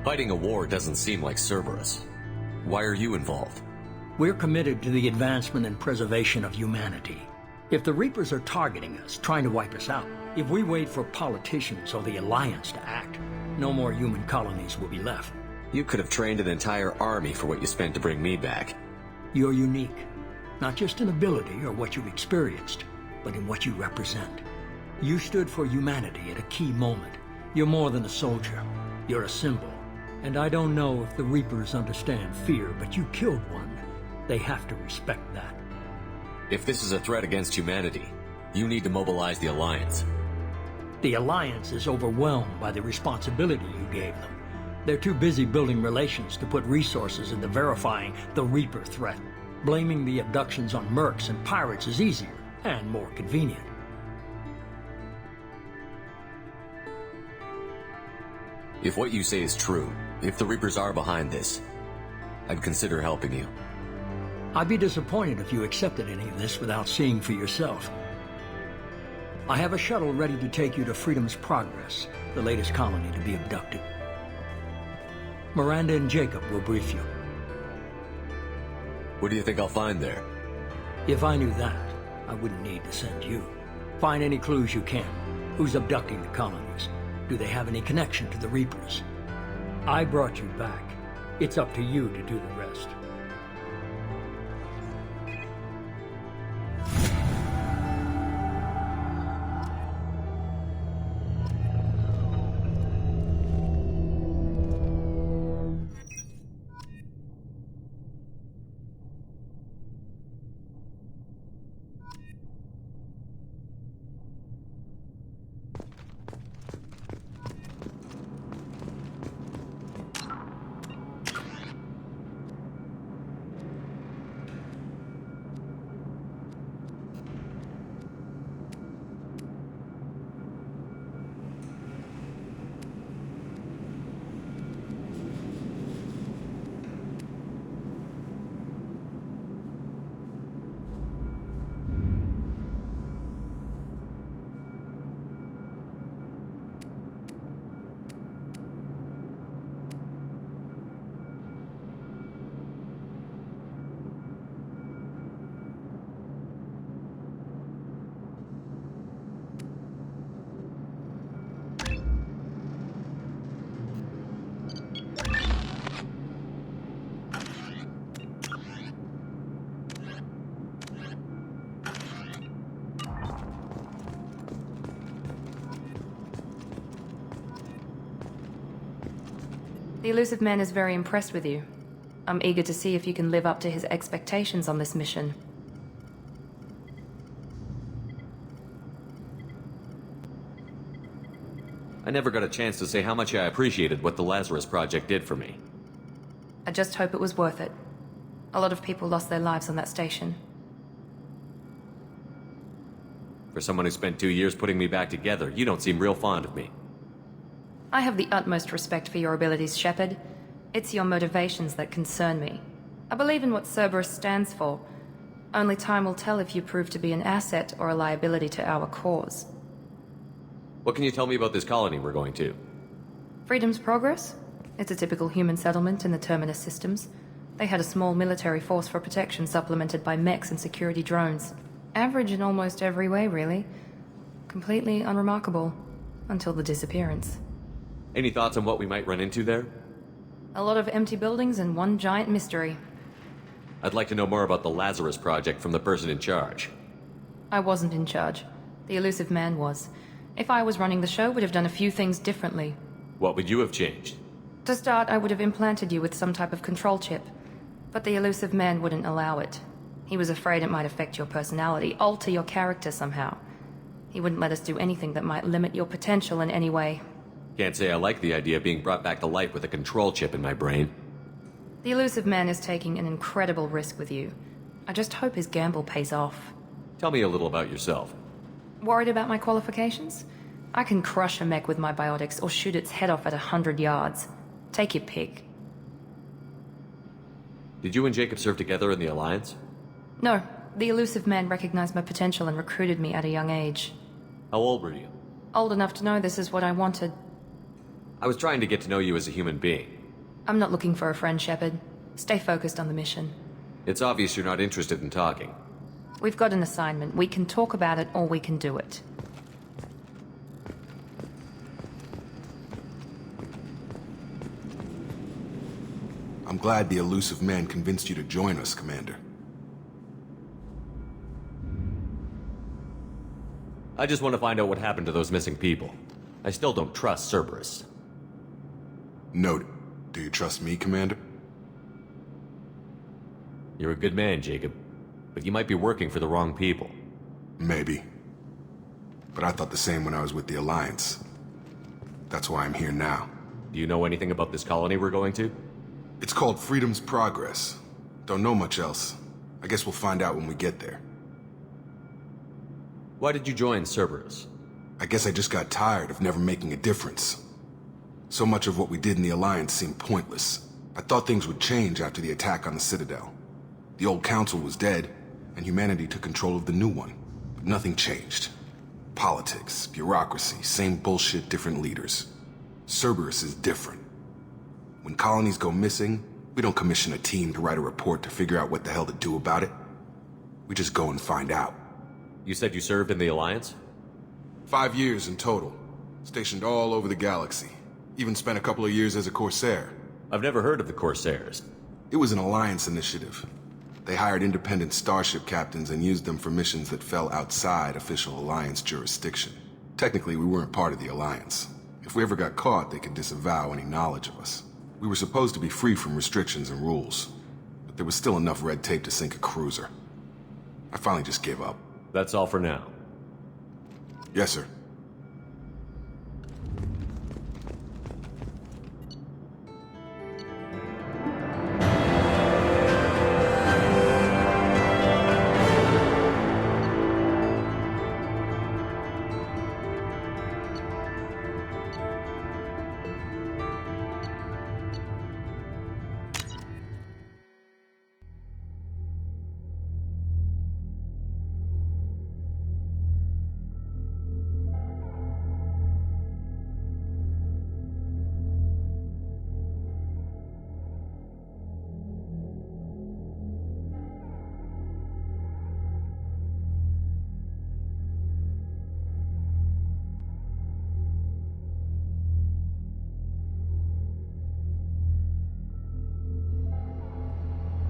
Speaker 10: Fighting a war doesn't seem like Cerberus. Why are you involved?
Speaker 2: We're committed to the advancement and preservation of humanity. If the Reapers are targeting us, trying to wipe us out, if we wait for politicians or the Alliance to act, no more human colonies will be left.
Speaker 10: You could have trained an entire army for what you spent to bring me back.
Speaker 2: You're unique, not just in ability or what you've experienced, but in what you represent. You stood for humanity at a key moment. You're more than a soldier. You're a symbol. And I don't know if the Reapers understand fear, but you killed one. They have to respect that.
Speaker 10: If this is a threat against humanity, you need to mobilize the Alliance.
Speaker 2: The Alliance is overwhelmed by the responsibility you gave them. They're too busy building relations to put resources into verifying the Reaper threat. Blaming the abductions on mercs and pirates is easier and more convenient.
Speaker 10: If what you say is true, if the Reapers are behind this, I'd consider helping you.
Speaker 2: I'd be disappointed if you accepted any of this without seeing for yourself. I have a shuttle ready to take you to Freedom's Progress, the latest colony to be abducted. Miranda and Jacob will brief you.
Speaker 10: What do you think I'll find there?
Speaker 2: If I knew that, I wouldn't need to send you. Find any clues you can. Who's abducting the colonies? Do they have any connection to the Reapers? I brought you back. It's up to you to do the rest.
Speaker 1: The elusive man is very impressed with you. I'm eager to see if you can live up to his expectations on this mission.
Speaker 10: I never got a chance to say how much I appreciated what the Lazarus Project did for me.
Speaker 1: I just hope it was worth it. A lot of people lost their lives on that station.
Speaker 10: For someone who spent 2 years putting me back together, you don't seem real fond of me.
Speaker 1: I have the utmost respect for your abilities, Shepard. It's your motivations that concern me. I believe in what Cerberus stands for. Only time will tell if you prove to be an asset or a liability to our cause.
Speaker 10: What can you tell me about this colony we're going to?
Speaker 1: Freedom's Progress? It's a typical human settlement in the Terminus systems. They had a small military force for protection supplemented by mechs and security drones. Average in almost every way, really. Completely unremarkable. Until the disappearance.
Speaker 10: Any thoughts on what we might run into there?
Speaker 1: A lot of empty buildings and one giant mystery.
Speaker 10: I'd like to know more about the Lazarus Project from the person in charge.
Speaker 1: I wasn't in charge. The elusive man was. If I was running the show, would have done a few things differently.
Speaker 10: What would you have changed?
Speaker 1: To start, I would have implanted you with some type of control chip. But the elusive man wouldn't allow it. He was afraid it might affect your personality, alter your character somehow. He wouldn't let us do anything that might limit your potential in any way.
Speaker 10: Can't say I like the idea of being brought back to life with a control chip in my brain.
Speaker 1: The elusive man is taking an incredible risk with you. I just hope his gamble pays off.
Speaker 10: Tell me a little about yourself.
Speaker 1: Worried about my qualifications? I can crush a mech with my biotics or shoot its head off at 100 yards. Take your pick.
Speaker 10: Did you and Jacob serve together in the Alliance?
Speaker 1: No, the elusive man recognized my potential and recruited me at a young age.
Speaker 10: How old were you?
Speaker 1: Old enough to know this is what I wanted.
Speaker 10: I was trying to get to know you as a human being.
Speaker 1: I'm not looking for a friend, Shepard. Stay focused on the mission.
Speaker 10: It's obvious you're not interested in talking.
Speaker 1: We've got an assignment. We can talk about it or we can do it.
Speaker 12: I'm glad the elusive man convinced you to join us, Commander.
Speaker 10: I just want to find out what happened to those missing people. I still don't trust Cerberus.
Speaker 12: Noted. Do you trust me, Commander?
Speaker 10: You're a good man, Jacob. But you might be working for the wrong people.
Speaker 12: Maybe. But I thought the same when I was with the Alliance. That's why I'm here now.
Speaker 10: Do you know anything about this colony we're going to?
Speaker 12: It's called Freedom's Progress. Don't know much else. I guess we'll find out when we get there.
Speaker 10: Why did you join Cerberus?
Speaker 12: I guess I just got tired of never making a difference. So much of what we did in the Alliance seemed pointless. I thought things would change after the attack on the Citadel. The old council was dead, and humanity took control of the new one. But nothing changed. Politics, bureaucracy, same bullshit, different leaders. Cerberus is different. When colonies go missing, we don't commission a team to write a report to figure out what the hell to do about it. We just go and find out.
Speaker 10: You said you served in the Alliance?
Speaker 12: 5 years in total. Stationed all over the galaxy. Even spent a couple of years as a Corsair.
Speaker 10: I've never heard of the Corsairs.
Speaker 12: It was an Alliance initiative. They hired independent starship captains and used them for missions that fell outside official Alliance jurisdiction. Technically, we weren't part of the Alliance. If we ever got caught, they could disavow any knowledge of us. We were supposed to be free from restrictions and rules, but there was still enough red tape to sink a cruiser. I finally just gave up.
Speaker 10: That's all for now.
Speaker 12: Yes, sir.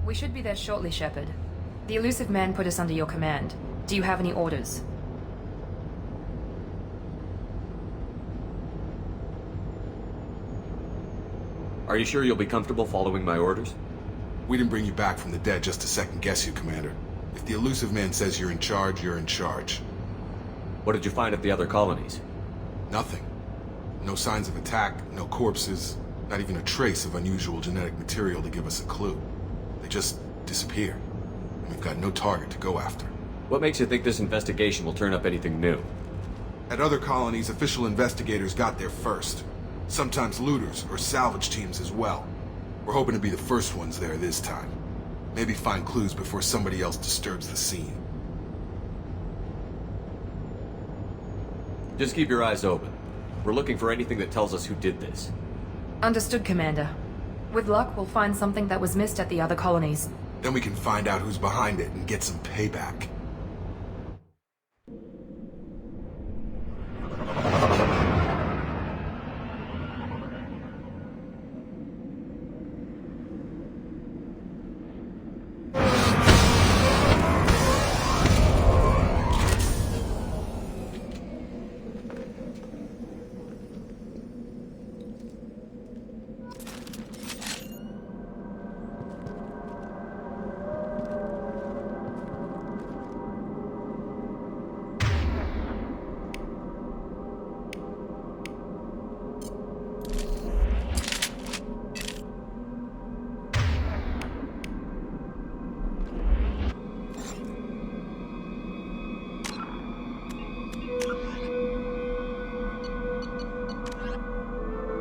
Speaker 1: We should be there shortly, Shepard. The elusive man put us under your command. Do you have any orders?
Speaker 10: Are you sure you'll be comfortable following my orders?
Speaker 12: We didn't bring you back from the dead just to second guess you, Commander. If the elusive man says you're in charge, you're in charge.
Speaker 10: What did you find at the other colonies?
Speaker 12: Nothing. No signs of attack, no corpses, not even a trace of unusual genetic material to give us a clue. They just disappear. And we've got no target to go after.
Speaker 10: What makes you think this investigation will turn up anything new?
Speaker 12: At other colonies, official investigators got there first. Sometimes looters or salvage teams as well. We're hoping to be the first ones there this time. Maybe find clues before somebody else disturbs the scene.
Speaker 10: Just keep your eyes open. We're looking for anything that tells us who did this.
Speaker 1: Understood, Commander. With luck, we'll find something that was missed at the other colonies.
Speaker 12: Then we can find out who's behind it and get some payback.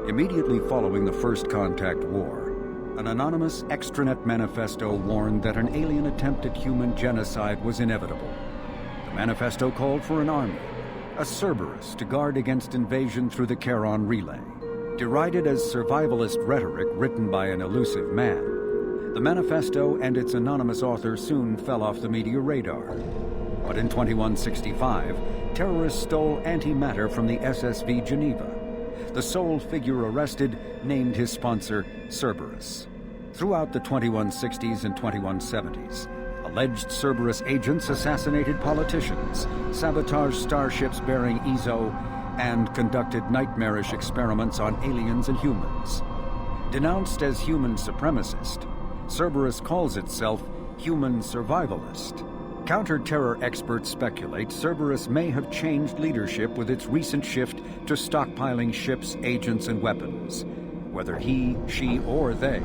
Speaker 14: Immediately following the First Contact War, an anonymous extranet manifesto warned that an alien attempt at human genocide was inevitable. The manifesto called for an army, a Cerberus, to guard against invasion through the Charon Relay. Derided as survivalist rhetoric written by an elusive man, the manifesto and its anonymous author soon fell off the media radar. But in 2165, terrorists stole antimatter from the SSV Geneva. The sole figure arrested named his sponsor Cerberus. Throughout the 2160s and 2170s, alleged Cerberus agents assassinated politicians, sabotaged starships bearing Ezo, and conducted nightmarish experiments on aliens and humans. Denounced as human supremacist, Cerberus calls itself human survivalist. Counter-terror experts speculate Cerberus may have changed leadership with its recent shift to stockpiling ships, agents, and weapons. Whether he, she, or they,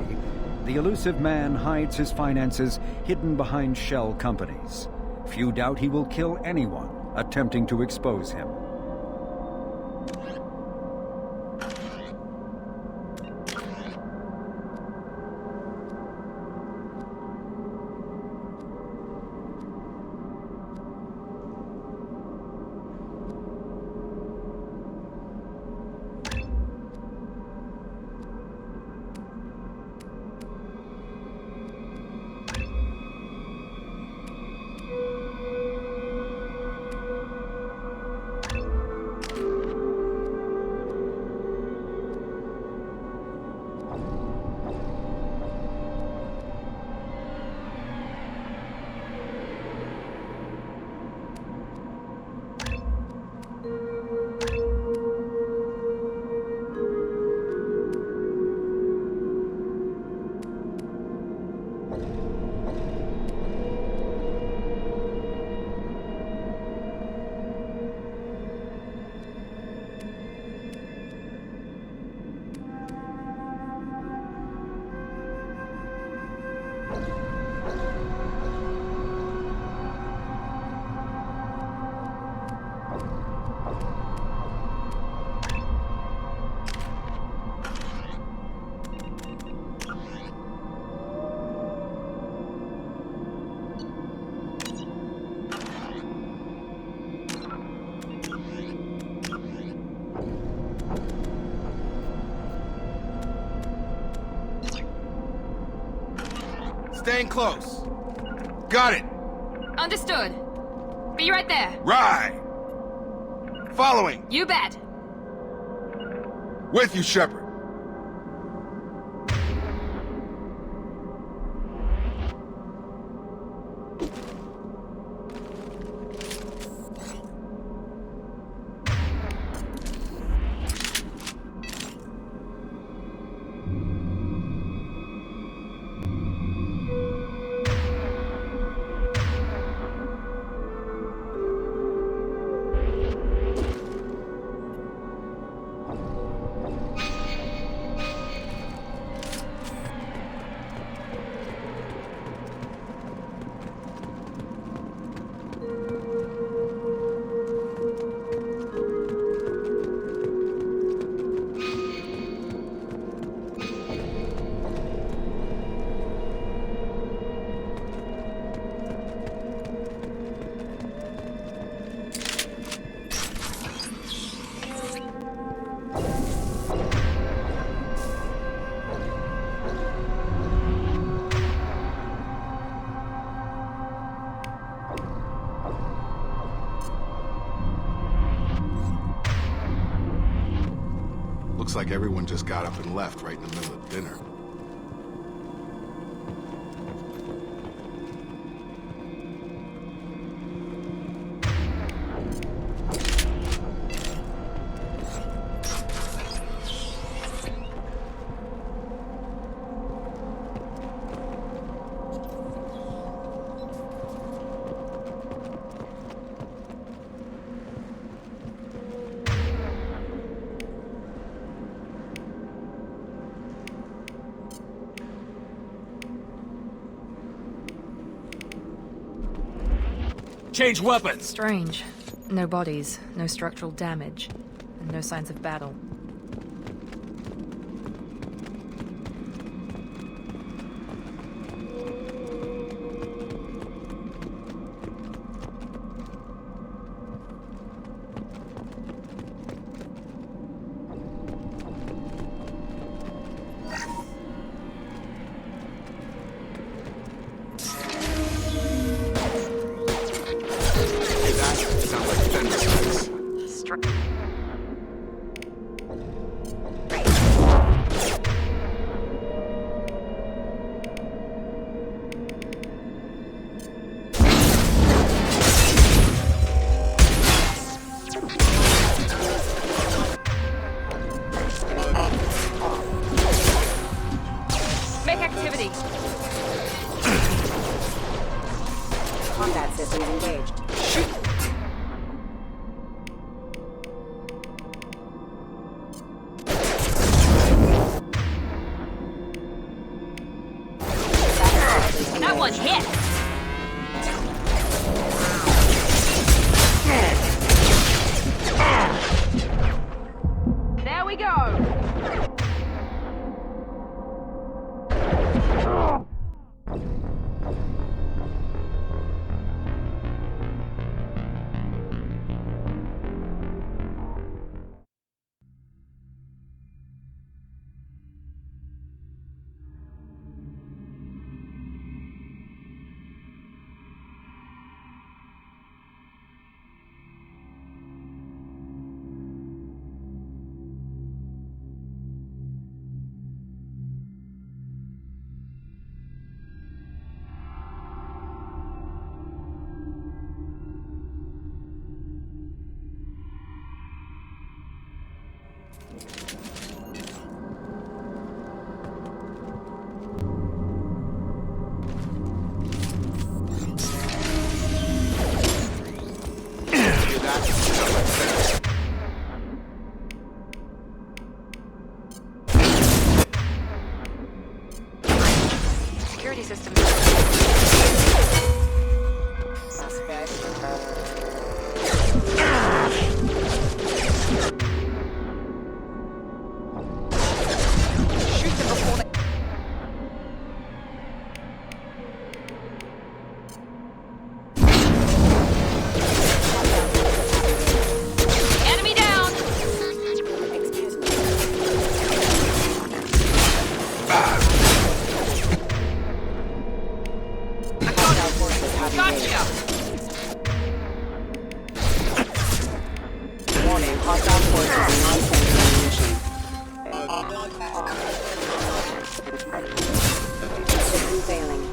Speaker 14: the elusive man hides his finances hidden behind shell companies. Few doubt he will kill anyone attempting to expose him.
Speaker 12: Staying close. Got it.
Speaker 1: Understood. Be right there.
Speaker 12: Right. Following.
Speaker 1: You bet.
Speaker 12: With you, Shepard. Looks like everyone just got up and left right in the middle of dinner.
Speaker 4: Change weapons!
Speaker 1: Strange. No bodies, no structural damage, and no signs of battle.
Speaker 13: Combat systems engaged.
Speaker 15: That one hit! There we go!
Speaker 6: Security system.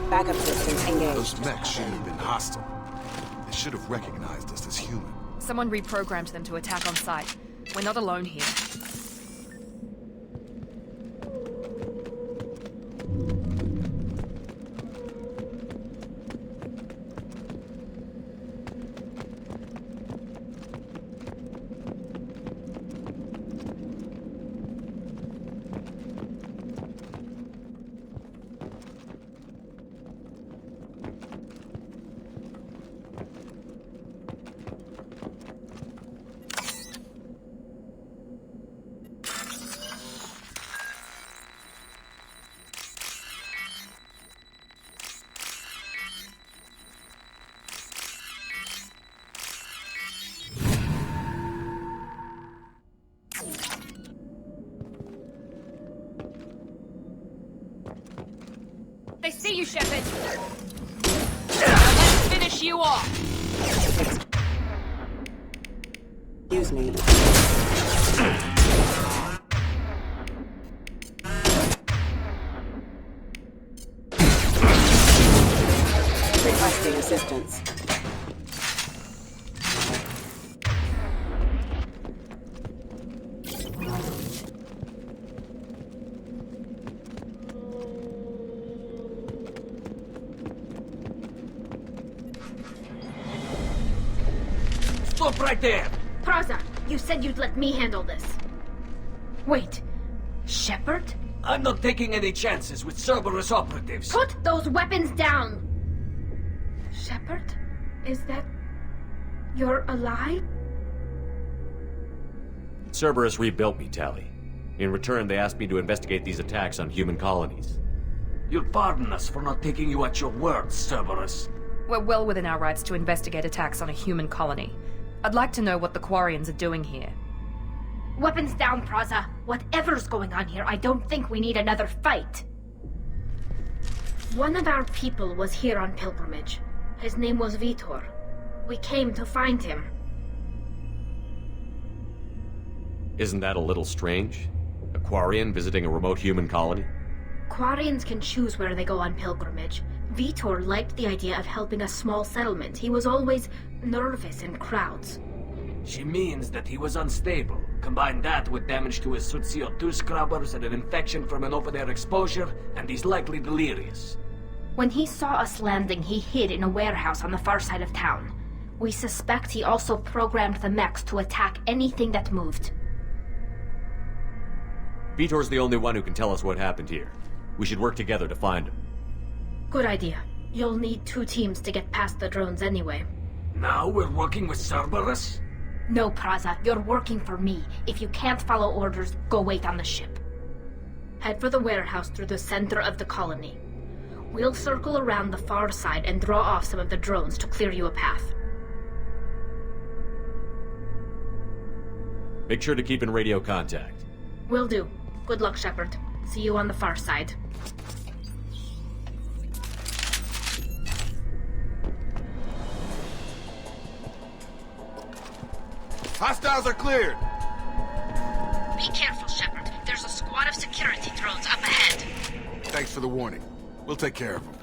Speaker 13: Backup systems engaged.
Speaker 12: Those mechs shouldn't have been hostile. They should have recognized us as human.
Speaker 1: Someone reprogrammed them to attack on sight. We're not alone here.
Speaker 15: They see you, Shepard! Let's finish you off!
Speaker 13: Excuse me. Requesting assistance.
Speaker 16: Stop right there!
Speaker 15: Praza, you said you'd let me handle this. Wait, Shepard?
Speaker 16: I'm not taking any chances with Cerberus operatives.
Speaker 15: Put those weapons down! Shepard? Is that... you're alive?
Speaker 10: Cerberus rebuilt me, Tally. In return, they asked me to investigate these attacks on human colonies.
Speaker 16: You'll pardon us for not taking you at your word, Cerberus.
Speaker 1: We're well within our rights to investigate attacks on a human colony. I'd like to know what the Quarians are doing here.
Speaker 15: Weapons down, Praza. Whatever's going on here, I don't think we need another fight. One of our people was here on pilgrimage. His name was Vitor. We came to find him.
Speaker 10: Isn't that a little strange? A Quarian visiting a remote human colony?
Speaker 15: Quarians can choose where they go on pilgrimage. Vitor liked the idea of helping a small settlement. He was always nervous in crowds.
Speaker 16: She means that he was unstable. Combine that with damage to his suit CO2 scrubbers and an infection from an open-air exposure, and he's likely delirious.
Speaker 15: When he saw us landing, he hid in a warehouse on the far side of town. We suspect he also programmed the mechs to attack anything that moved.
Speaker 10: Vitor's the only one who can tell us what happened here. We should work together to find him.
Speaker 15: Good idea. You'll need 2 teams to get past the drones anyway.
Speaker 16: Now we're working with Cerberus?
Speaker 15: No, Praza, you're working for me. If you can't follow orders, go wait on the ship. Head for the warehouse through the center of the colony. We'll circle around the far side and draw off some of the drones to clear you a path.
Speaker 10: Make sure to keep in radio contact.
Speaker 15: Will do. Good luck, Shepard. See you on the far side.
Speaker 12: Hostiles are cleared!
Speaker 15: Be careful, Shepard. There's a squad of security drones up ahead.
Speaker 12: Thanks for the warning. We'll take care of them.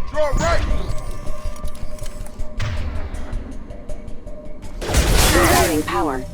Speaker 12: Draw right!
Speaker 13: Providing power.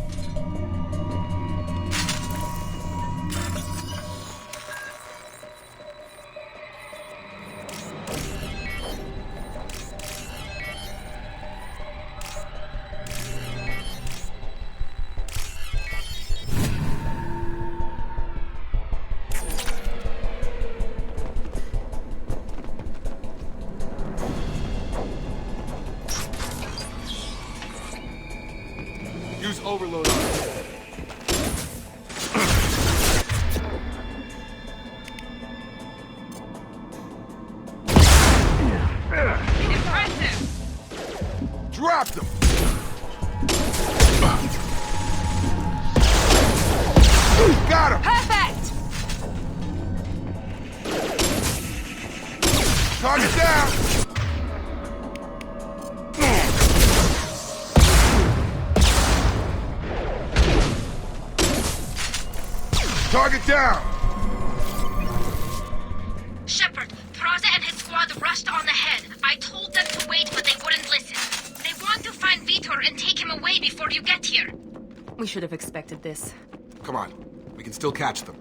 Speaker 12: Use overload on it.
Speaker 15: Impressive!
Speaker 12: Dropped them! Got him!
Speaker 15: Perfect!
Speaker 12: Target down! Target down!
Speaker 15: Shepard, Praza and his squad rushed on ahead. I told them to wait, but they wouldn't listen. They want to find Vitor and take him away before you get here.
Speaker 1: We should have expected this.
Speaker 12: Come on, we can still catch them.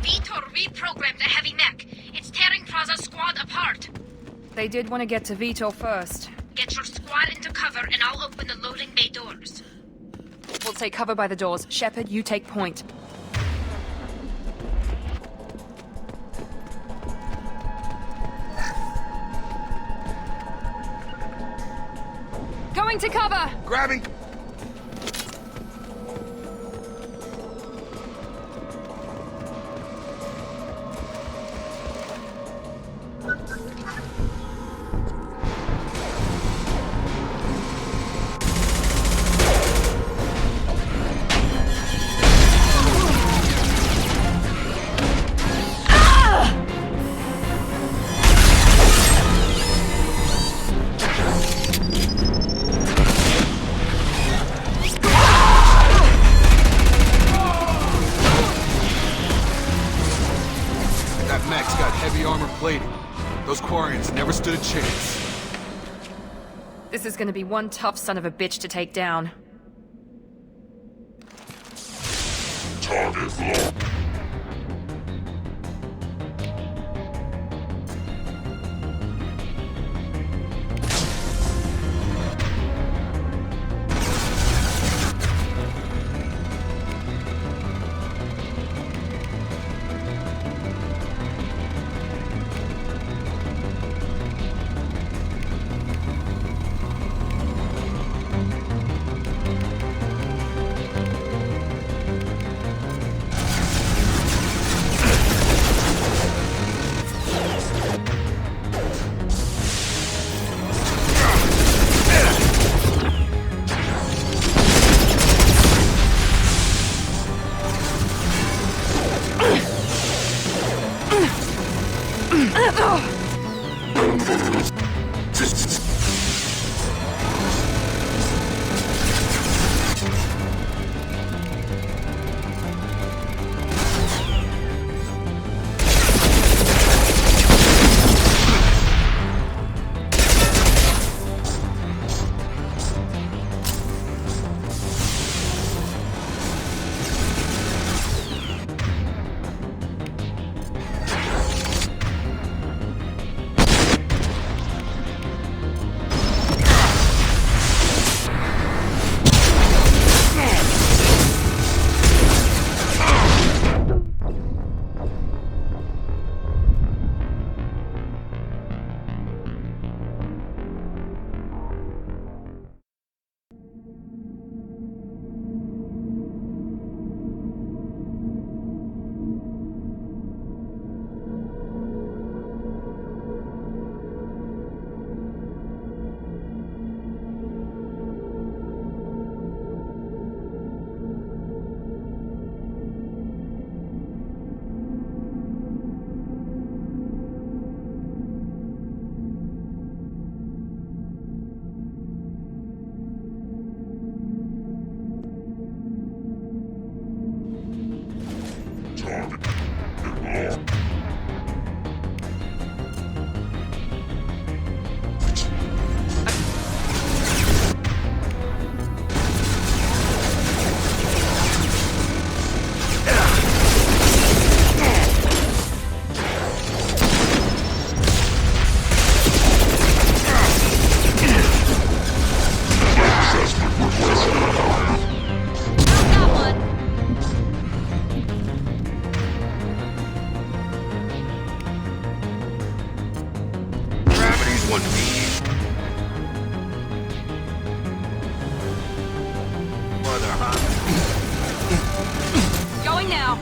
Speaker 15: Vitor reprogrammed the heavy mech. It's tearing Praza's squad apart.
Speaker 1: They did want to get to Vito first.
Speaker 15: Get your squad into cover and I'll open the loading bay doors.
Speaker 1: We'll take cover by the doors. Shepard, you take point. Going to cover!
Speaker 12: Grabbing! Those Quarians never stood a chance.
Speaker 1: This is gonna be one tough son of a bitch to take down.
Speaker 17: Target locked.
Speaker 1: Going now.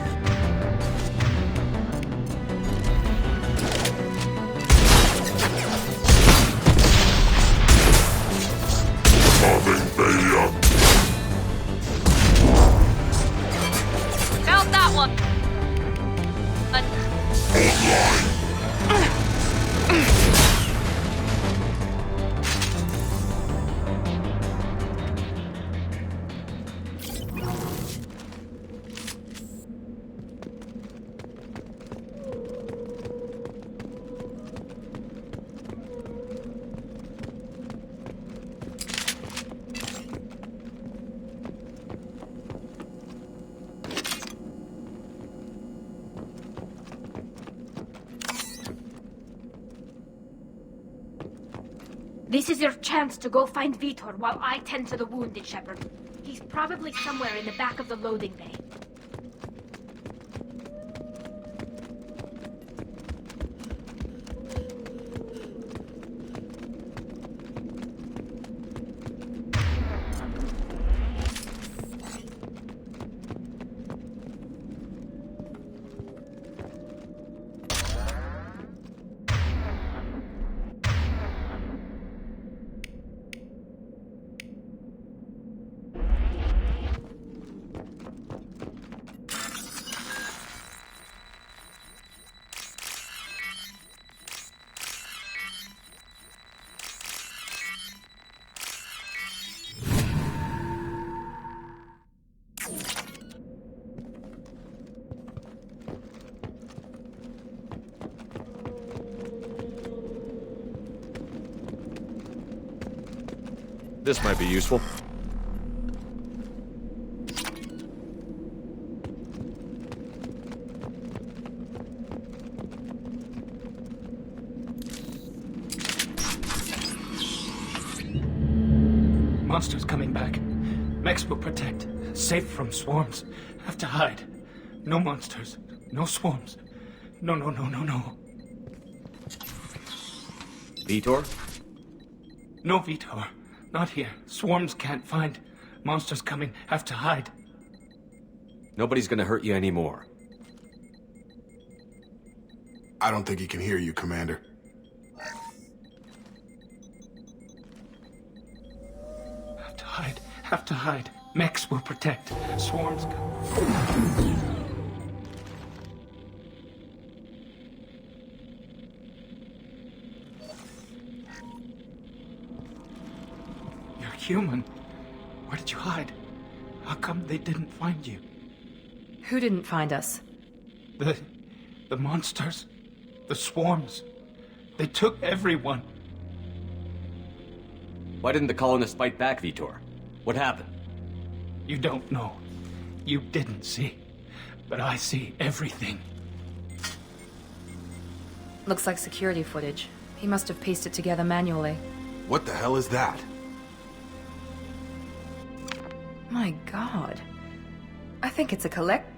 Speaker 1: Found that one.
Speaker 15: This is your chance to go find Vitor while I tend to the wounded, Shepard. He's probably somewhere in the back of the loading bay.
Speaker 10: This might be useful.
Speaker 16: Monsters coming back. Mechs will protect. Safe from swarms. Have to hide. No monsters. No swarms. No.
Speaker 10: Vitor?
Speaker 16: No Vitor. Not here. Swarms can't find. Monsters coming. Have to hide.
Speaker 10: Nobody's gonna hurt you anymore.
Speaker 12: I don't think he can hear you, Commander.
Speaker 16: Have to hide. Mechs will protect. Swarms come. You're human. Where did you hide? How come they didn't find you?
Speaker 1: Who didn't find us?
Speaker 16: The monsters. The swarms. They took everyone.
Speaker 10: Why didn't the colonists fight back, Vitor? What happened?
Speaker 16: You don't know. You didn't see. But I see everything.
Speaker 1: Looks like security footage. He must have pieced it together manually.
Speaker 12: What the hell is that?
Speaker 1: My god. I think it's a collect...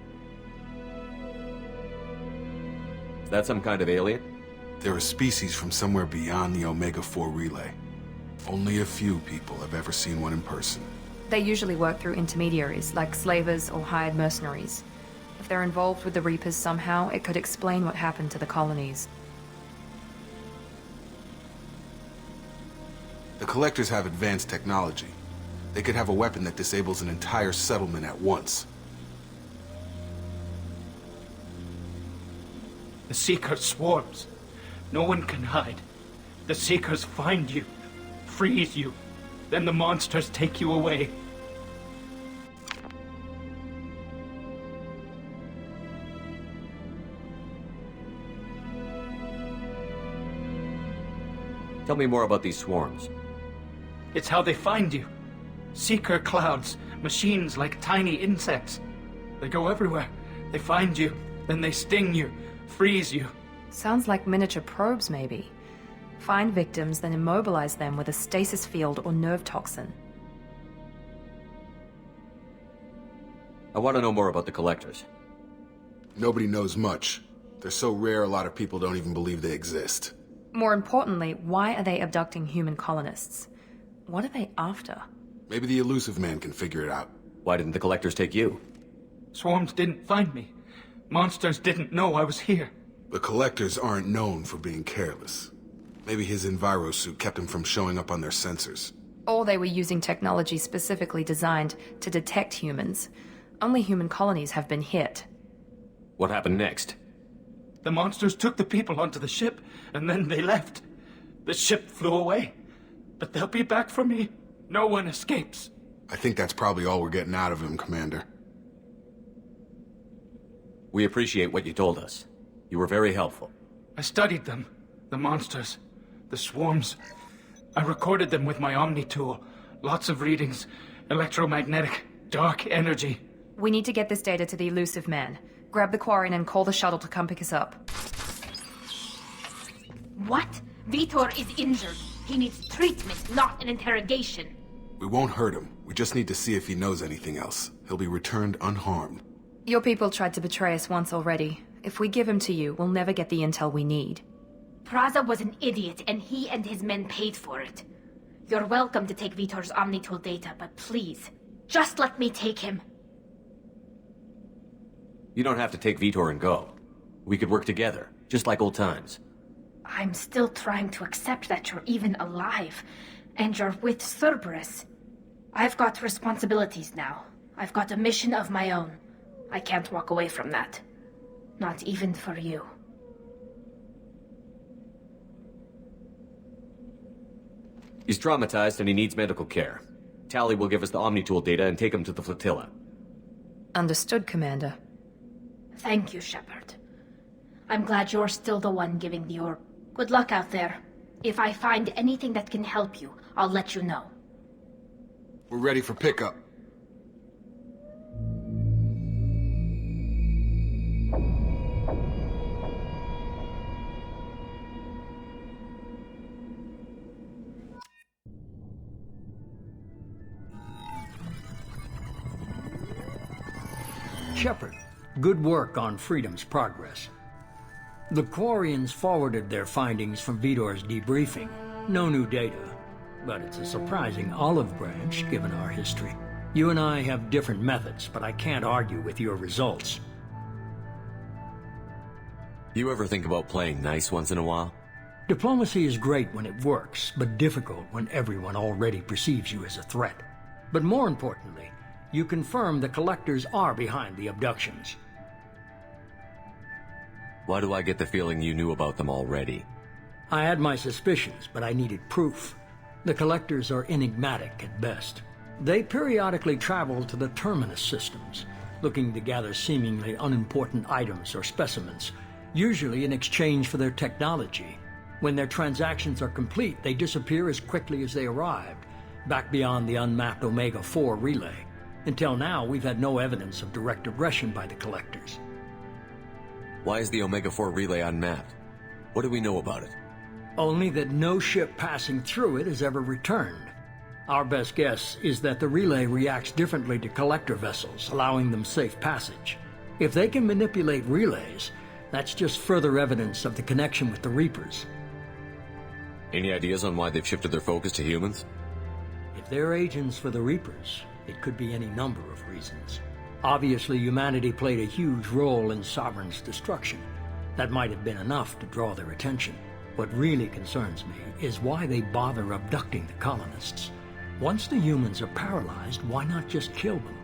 Speaker 10: Is that some kind of alien?
Speaker 12: They're a species from somewhere beyond the Omega-4 relay. Only a few people have ever seen one in person.
Speaker 1: They usually work through intermediaries, like slavers or hired mercenaries. If they're involved with the Reapers somehow, it could explain what happened to the colonies.
Speaker 12: The Collectors have advanced technology. They could have a weapon that disables an entire settlement at once.
Speaker 16: The Seeker swarms. No one can hide. The Seekers find you, freeze you, then the monsters take you away.
Speaker 10: Tell me more about these swarms.
Speaker 16: It's how they find you. Seeker clouds, machines like tiny insects. They go everywhere. They find you, then they sting you, freeze you.
Speaker 1: Sounds like miniature probes, maybe. Find victims, then immobilize them with a stasis field or nerve toxin.
Speaker 10: I want to know more about the Collectors.
Speaker 12: Nobody knows much. They're so rare, a lot of people don't even believe they exist.
Speaker 1: More importantly, why are they abducting human colonists? What are they after?
Speaker 12: Maybe the Elusive Man can figure it out.
Speaker 10: Why didn't the Collectors take you?
Speaker 16: Swarms didn't find me. Monsters didn't know I was here.
Speaker 12: The Collectors aren't known for being careless. Maybe his Enviro suit kept him from showing up on their sensors.
Speaker 1: Or they were using technology specifically designed to detect humans. Only human colonies have been hit.
Speaker 10: What happened next?
Speaker 16: The monsters took the people onto the ship, and then they left. The ship flew away. But they'll be back for me. No one escapes.
Speaker 12: I think that's probably all we're getting out of him, Commander.
Speaker 10: We appreciate what you told us. You were very helpful.
Speaker 16: I studied them. The monsters. The swarms. I recorded them with my Omni tool. Lots of readings. Electromagnetic. Dark energy.
Speaker 1: We need to get this data to the Elusive Man. Grab the Quarren and call the shuttle to come pick us up.
Speaker 15: What? Vitor is injured. He needs treatment, not an interrogation.
Speaker 12: We won't hurt him. We just need to see if he knows anything else. He'll be returned unharmed.
Speaker 1: Your people tried to betray us once already. If we give him to you, we'll never get the intel we need.
Speaker 15: Praza was an idiot, and he and his men paid for it. You're welcome to take Vitor's Omni-Tool data, but please, just let me take him.
Speaker 10: You don't have to take Vitor and go. We could work together, just like old times.
Speaker 15: I'm still trying to accept that you're even alive, and you're with Cerberus. I've got responsibilities now. I've got a mission of my own. I can't walk away from that. Not even for you.
Speaker 10: He's traumatized and he needs medical care. Tally will give us the Omni-Tool data and take him to the flotilla.
Speaker 1: Understood, Commander.
Speaker 15: Thank you, Shepard. I'm glad you're still the one giving the orb. Good luck out there. If I find anything that can help you, I'll let you know.
Speaker 12: We're ready for pickup.
Speaker 2: Shepard, good work on Freedom's progress. The Quarians forwarded their findings from Vitor's debriefing. No new data, but it's a surprising olive branch given our history. You and I have different methods, but I can't argue with your results.
Speaker 10: You ever think about playing nice once in a while?
Speaker 2: Diplomacy is great when it works, but difficult when everyone already perceives you as a threat. But more importantly, you confirm the Collectors are behind the abductions.
Speaker 10: Why do I get the feeling you knew about them already?
Speaker 2: I had my suspicions, but I needed proof. The Collectors are enigmatic at best. They periodically travel to the Terminus systems, looking to gather seemingly unimportant items or specimens, usually in exchange for their technology. When their transactions are complete, they disappear as quickly as they arrived, back beyond the unmapped Omega-4 relay. Until now, we've had no evidence of direct aggression by the Collectors.
Speaker 10: Why is the Omega-4 relay unmapped? What do we know about it?
Speaker 2: Only that no ship passing through it has ever returned. Our best guess is that the relay reacts differently to Collector vessels, allowing them safe passage. If they can manipulate relays, that's just further evidence of the connection with the Reapers.
Speaker 10: Any ideas on why they've shifted their focus to humans?
Speaker 2: If they're agents for the Reapers, it could be any number of reasons. Obviously, humanity played a huge role in Sovereign's destruction. That might have been enough to draw their attention. What really concerns me is why they bother abducting the colonists. Once the humans are paralyzed, why not just kill them?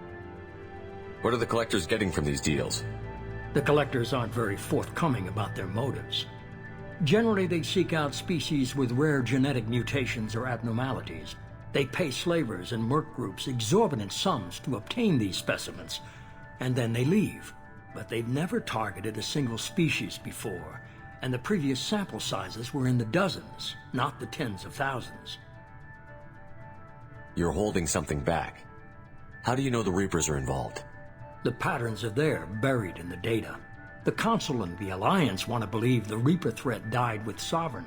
Speaker 10: What are the Collectors getting from these deals?
Speaker 2: The Collectors aren't very forthcoming about their motives. Generally, they seek out species with rare genetic mutations or abnormalities. They pay slavers and merc groups exorbitant sums to obtain these specimens, and then they leave. But they've never targeted a single species before, and the previous sample sizes were in the dozens, not the tens of thousands.
Speaker 10: You're holding something back. How do you know the Reapers are involved?
Speaker 2: The patterns are there, buried in the data. The Council and the Alliance want to believe the Reaper threat died with Sovereign.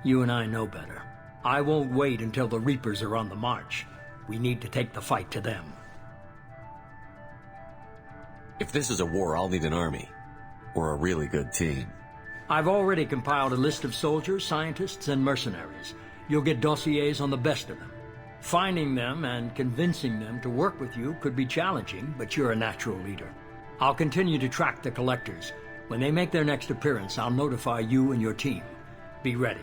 Speaker 2: You and I know better. I won't wait until the Reapers are on the march. We need to take the fight to them.
Speaker 10: If this is a war, I'll need an army. Or a really good team.
Speaker 2: I've already compiled a list of soldiers, scientists, and mercenaries. You'll get dossiers on the best of them. Finding them and convincing them to work with you could be challenging, but you're a natural leader. I'll continue to track the Collectors. When they make their next appearance, I'll notify you and your team. Be ready.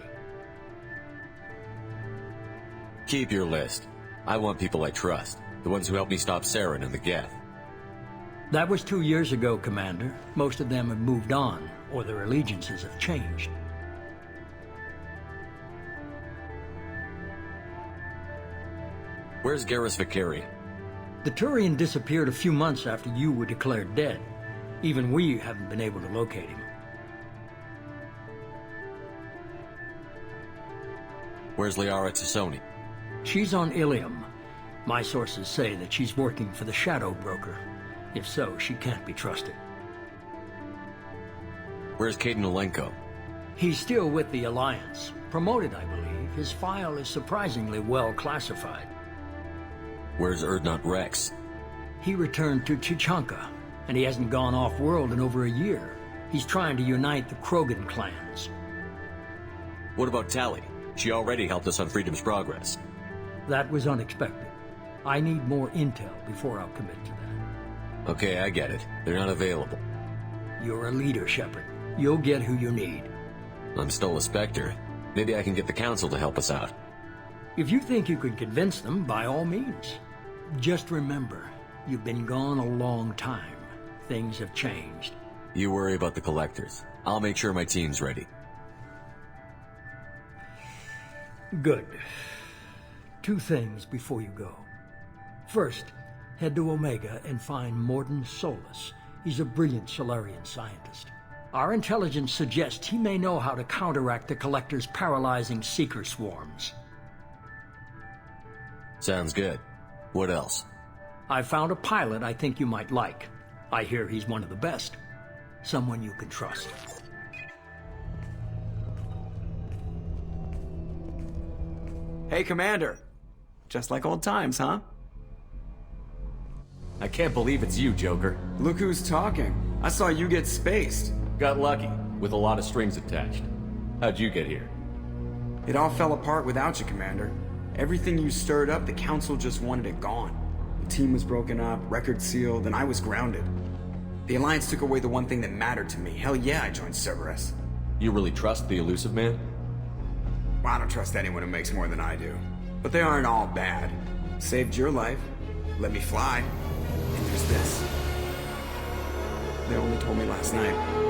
Speaker 10: Keep your list. I want people I trust. The ones who helped me stop Saren and the Geth.
Speaker 2: That was 2 years ago, Commander. Most of them have moved on, or their allegiances have changed.
Speaker 10: Where's Garrus Vakari?
Speaker 2: The Turian disappeared a few months after you were declared dead. Even we haven't been able to locate him.
Speaker 10: Where's Liara Tassoni?
Speaker 2: She's on Ilium. My sources say that she's working for the Shadow Broker. If so, she can't be trusted.
Speaker 10: Where's Caden Olenko?
Speaker 2: He's still with the Alliance, promoted, I believe. His file is surprisingly well classified.
Speaker 10: Where's Urdnot Rex?
Speaker 2: He returned to Chichanka, and he hasn't gone off-world in over a year. He's trying to unite the Krogan clans.
Speaker 10: What about Tali? She already helped us on Freedom's Progress.
Speaker 2: That was unexpected. I need more intel before I'll commit to that.
Speaker 10: Okay, I get it. They're not available.
Speaker 2: You're a leader, Shepard. You'll get who you need.
Speaker 10: I'm still a Spectre. Maybe I can get the Council to help us out.
Speaker 2: If you think you can convince them, by all means. Just remember, you've been gone a long time. Things have changed.
Speaker 10: You worry about the Collectors. I'll make sure my team's ready.
Speaker 2: Good. 2 things before you go. First, head to Omega and find Mordin Solus. He's a brilliant Solarian scientist. Our intelligence suggests he may know how to counteract the Collector's paralyzing Seeker swarms.
Speaker 10: Sounds good. What else?
Speaker 2: I found a pilot I think you might like. I hear he's one of the best. Someone you can trust.
Speaker 3: Hey, Commander. Just like old times, huh?
Speaker 10: I can't believe it's you, Joker.
Speaker 3: Look who's talking. I saw you get spaced.
Speaker 10: Got lucky, with a lot of strings attached. How'd you get here?
Speaker 3: It all fell apart without you, Commander. Everything you stirred up, the Council just wanted it gone. The team was broken up, record sealed, and I was grounded. The Alliance took away the one thing that mattered to me. Hell yeah, I joined Cerberus.
Speaker 10: You really trust the Elusive Man?
Speaker 3: Well, I don't trust anyone who makes more than I do. But they aren't all bad. Saved your life, let me fly, and there's this. They only told me last night.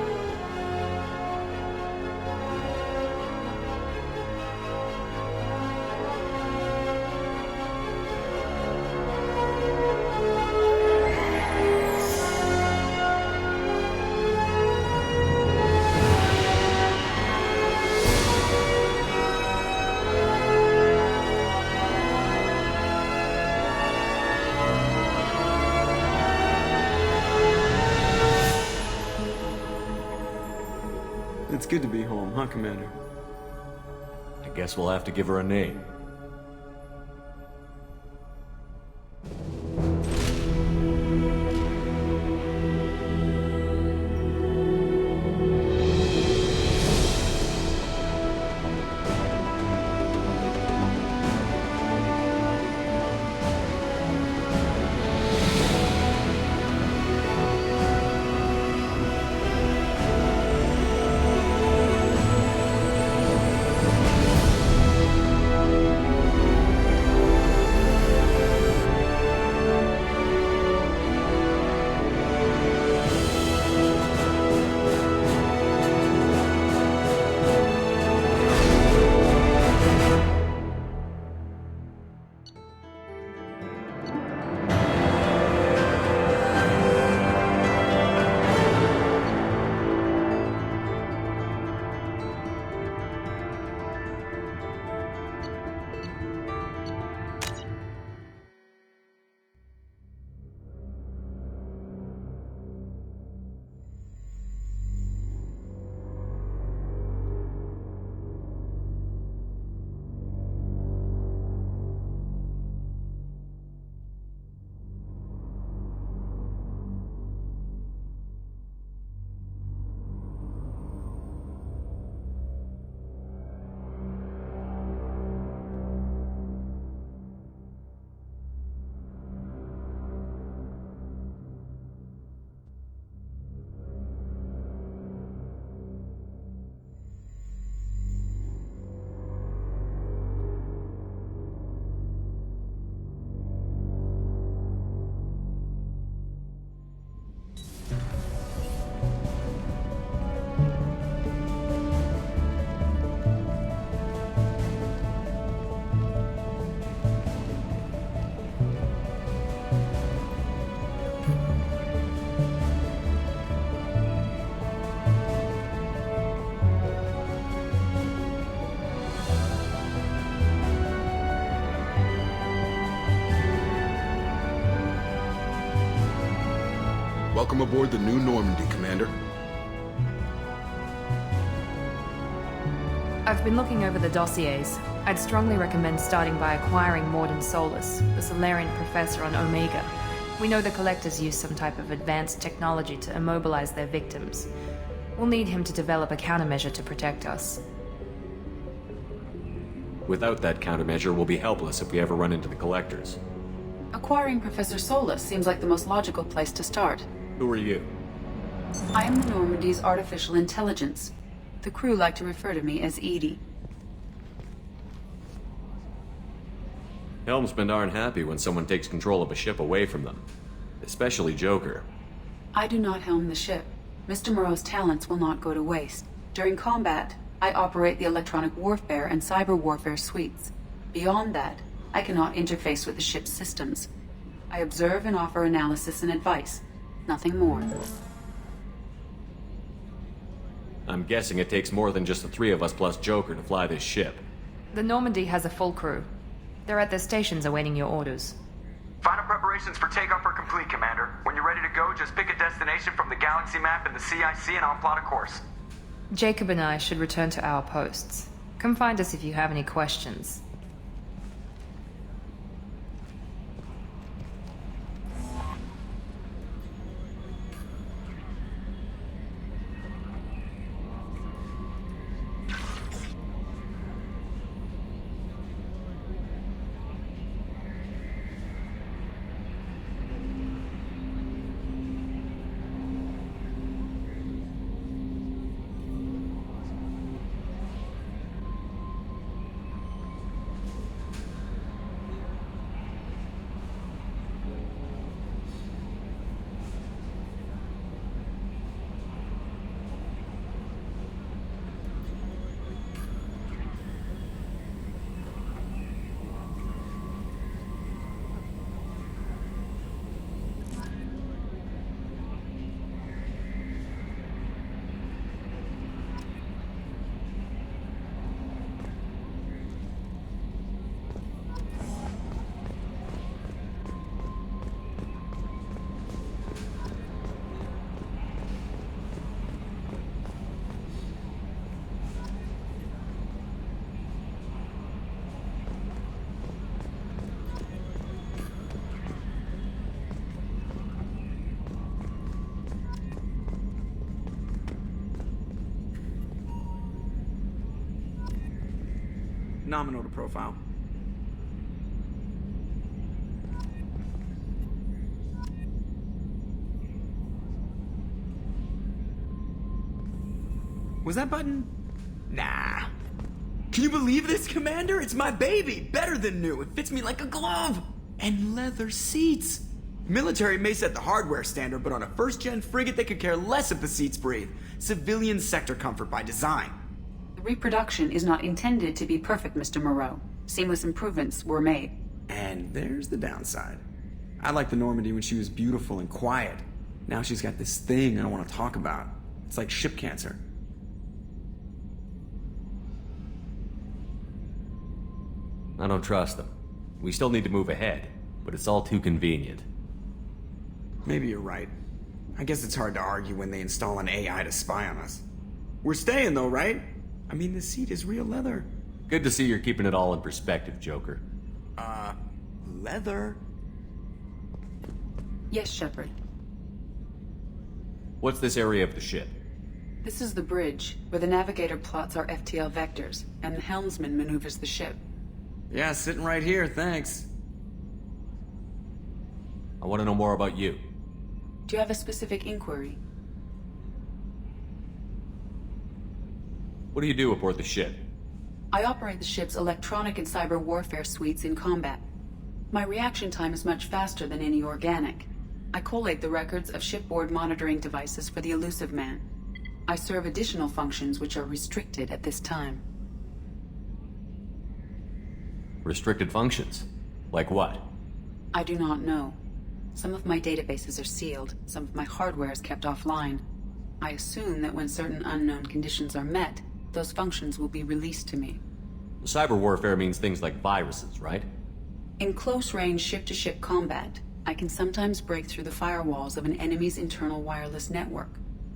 Speaker 3: It's good to be home, huh, Commander?
Speaker 10: I guess we'll have to give her a name.
Speaker 12: Welcome aboard the New Normandy, Commander.
Speaker 1: I've been looking over the dossiers. I'd strongly recommend starting by acquiring Morden Solus, the Solarian professor on Omega. We know the Collectors use some type of advanced technology to immobilize their victims. We'll need him to develop a countermeasure to protect us.
Speaker 10: Without that countermeasure, we'll be helpless if we ever run into the Collectors.
Speaker 18: Acquiring Professor Solus seems like the most logical place to start.
Speaker 10: Who are you?
Speaker 18: I am the Normandy's artificial intelligence. The crew like to refer to me as Edie.
Speaker 10: Helmsmen aren't happy when someone takes control of a ship away from them. Especially Joker.
Speaker 18: I do not helm the ship. Mr. Moreau's talents will not go to waste. During combat, I operate the electronic warfare and cyber warfare suites. Beyond that, I cannot interface with the ship's systems. I observe and offer analysis and advice. Nothing more.
Speaker 10: I'm guessing it takes more than just the three of us plus Joker to fly this ship.
Speaker 1: The Normandy has a full crew. They're at their stations awaiting your orders.
Speaker 3: Final preparations for takeoff are complete, Commander. When you're ready to go, just pick a destination from the galaxy map and the CIC and I'll plot a course.
Speaker 1: Jacob and I should return to our posts. Come find us if you have any questions.
Speaker 3: Nominal to profile. Was that button? Nah. Can you believe this, Commander? It's my baby! Better than new. It fits me like a glove! And leather seats! Military may set the hardware standard, but on a first-gen frigate they could care less if the seats breathe. Civilian sector comfort by design.
Speaker 18: The reproduction is not intended to be perfect, Mr. Moreau. Seamless improvements were made.
Speaker 3: And there's the downside. I liked the Normandy when she was beautiful and quiet. Now she's got this thing I don't want to talk about. It's like ship cancer.
Speaker 10: I don't trust them. We still need to move ahead, but it's all too convenient.
Speaker 3: Maybe you're right. I guess it's hard to argue when they install an AI to spy on us. We're staying though, right? I mean, the seat is real leather.
Speaker 10: Good to see you're keeping it all in perspective, Joker.
Speaker 3: Leather?
Speaker 18: Yes, Shepard.
Speaker 10: What's this area of the ship?
Speaker 18: This is the bridge, where the navigator plots our FTL vectors, and the helmsman maneuvers the ship.
Speaker 3: Yeah, sitting right here, thanks.
Speaker 10: I want to know more about you.
Speaker 18: Do you have a specific inquiry?
Speaker 10: What do you do aboard the ship?
Speaker 18: I operate the ship's electronic and cyber warfare suites in combat. My reaction time is much faster than any organic. I collate the records of shipboard monitoring devices for the Elusive Man. I serve additional functions which are restricted at this time.
Speaker 10: Restricted functions? Like what?
Speaker 18: I do not know. Some of my databases are sealed, some of my hardware is kept offline. I assume that when certain unknown conditions are met, those functions will be released to me.
Speaker 10: Cyber warfare means things like viruses, right?
Speaker 18: In close-range ship-to-ship combat, I can sometimes break through the firewalls of an enemy's internal wireless network.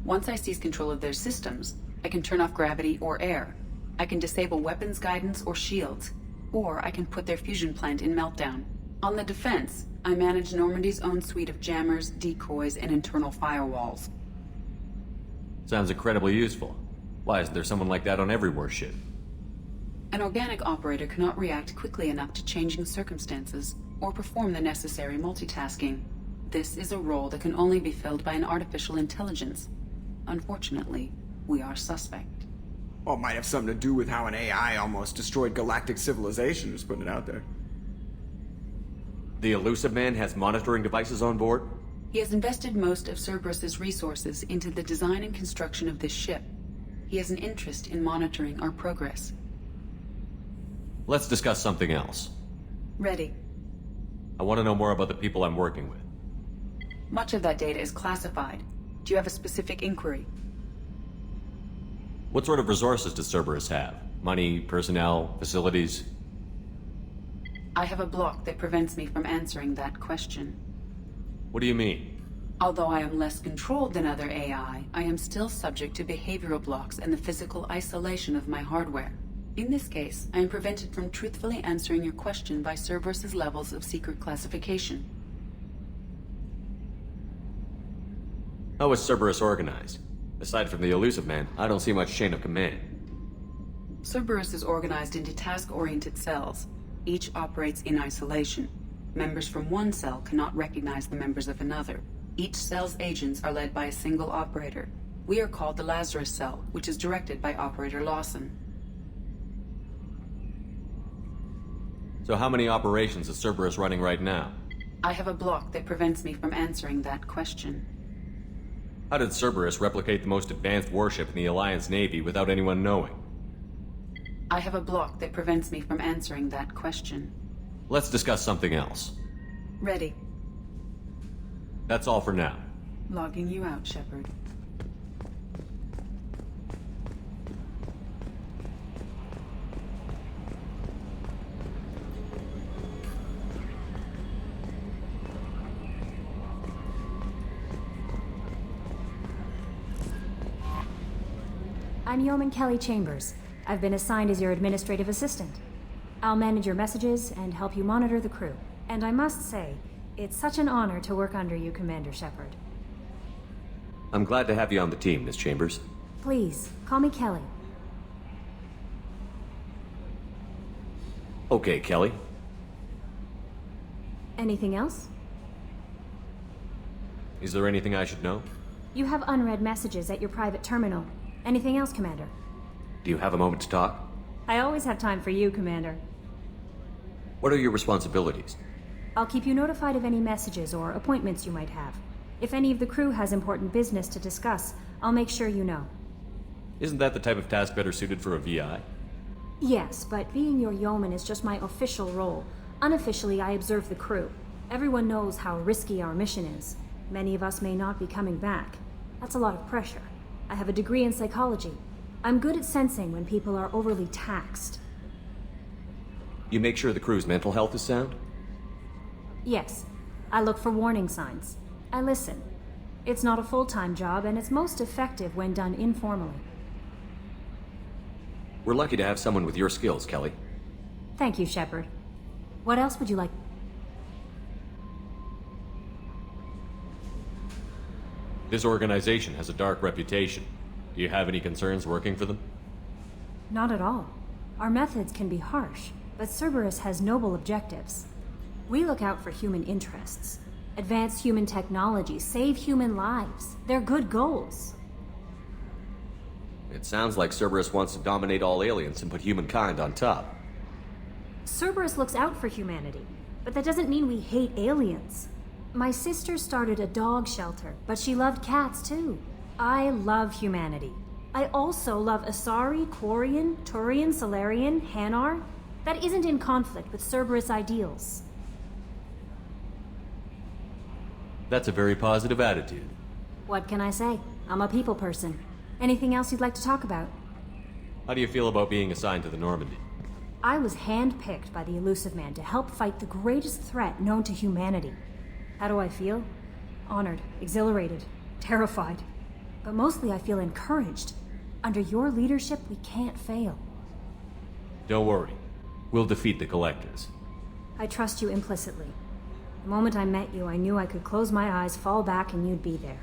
Speaker 18: Once I seize control of their systems, I can turn off gravity or air. I can disable weapons guidance or shields, or I can put their fusion plant in meltdown. On the defense, I manage Normandy's own suite of jammers, decoys, and internal firewalls.
Speaker 10: Sounds incredibly useful. Why isn't there someone like that on every warship?
Speaker 18: An organic operator cannot react quickly enough to changing circumstances or perform the necessary multitasking. This is a role that can only be filled by an artificial intelligence. Unfortunately, we are suspect.
Speaker 3: Well, it might have something to do with how an AI almost destroyed galactic civilization, just putting it out there.
Speaker 10: The Elusive Man has monitoring devices on board?
Speaker 18: He has invested most of Cerberus's resources into the design and construction of this ship. He has an interest in monitoring our progress.
Speaker 10: Let's discuss something else.
Speaker 18: Ready.
Speaker 10: I want to know more about the people I'm working with.
Speaker 18: Much of that data is classified. Do you have a specific inquiry?
Speaker 10: What sort of resources does Cerberus have? Money, personnel, facilities?
Speaker 18: I have a block that prevents me from answering that question.
Speaker 10: What do you mean?
Speaker 18: Although I am less controlled than other AI, I am still subject to behavioral blocks and the physical isolation of my hardware. In this case, I am prevented from truthfully answering your question by Cerberus's levels of secret classification.
Speaker 10: How is Cerberus organized? Aside from the Elusive Man, I don't see much chain of command.
Speaker 18: Cerberus is organized into task-oriented cells. Each operates in isolation. Members from one cell cannot recognize the members of another. Each cell's agents are led by a single operator. We are called the Lazarus Cell, which is directed by Operator Lawson.
Speaker 10: So how many operations is Cerberus running right now?
Speaker 18: I have a block that prevents me from answering that question.
Speaker 10: How did Cerberus replicate the most advanced warship in the Alliance Navy without anyone knowing?
Speaker 18: I have a block that prevents me from answering that question.
Speaker 10: Let's discuss something else.
Speaker 18: Ready.
Speaker 10: That's all for now.
Speaker 18: Logging you out, Shepard.
Speaker 8: I'm Yeoman Kelly Chambers. I've been assigned as your administrative assistant. I'll manage your messages and help you monitor the crew. And I must say, it's such an honor to work under you, Commander Shepard.
Speaker 10: I'm glad to have you on the team, Miss Chambers.
Speaker 8: Please, call me Kelly.
Speaker 10: Okay, Kelly.
Speaker 8: Anything else?
Speaker 10: Is there anything I should know?
Speaker 8: You have unread messages at your private terminal. Anything else, Commander?
Speaker 10: Do you have a moment to talk?
Speaker 8: I always have time for you, Commander.
Speaker 10: What are your responsibilities?
Speaker 8: I'll keep you notified of any messages or appointments you might have. If any of the crew has important business to discuss, I'll make sure you know.
Speaker 10: Isn't that the type of task better suited for a VI?
Speaker 8: Yes, but being your yeoman is just my official role. Unofficially, I observe the crew. Everyone knows how risky our mission is. Many of us may not be coming back. That's a lot of pressure. I have a degree in psychology. I'm good at sensing when people are overly taxed.
Speaker 10: You make sure the crew's mental health is sound?
Speaker 8: Yes. I look for warning signs. I listen. It's not a full-time job, and it's most effective when done informally.
Speaker 10: We're lucky to have someone with your skills, Kelly.
Speaker 8: Thank you, Shepard. What else would you like?
Speaker 10: This organization has a dark reputation. Do you have any concerns working for them?
Speaker 8: Not at all. Our methods can be harsh, but Cerberus has noble objectives. We look out for human interests. Advance human technology, save human lives. They're good goals.
Speaker 10: It sounds like Cerberus wants to dominate all aliens and put humankind on top.
Speaker 8: Cerberus looks out for humanity, but that doesn't mean we hate aliens. My sister started a dog shelter, but she loved cats too. I love humanity. I also love Asari, Quarian, Turian, Solarian, Hanar. That isn't in conflict with Cerberus ideals.
Speaker 10: That's a very positive attitude.
Speaker 8: What can I say? I'm a people person. Anything else you'd like to talk about?
Speaker 10: How do you feel about being assigned to the Normandy?
Speaker 8: I was handpicked by the Elusive Man to help fight the greatest threat known to humanity. How do I feel? Honored, exhilarated, terrified. But mostly I feel encouraged. Under your leadership, we can't fail.
Speaker 10: Don't worry. We'll defeat the Collectors.
Speaker 8: I trust you implicitly. The moment I met you, I knew I could close my eyes, fall back, and you'd be there.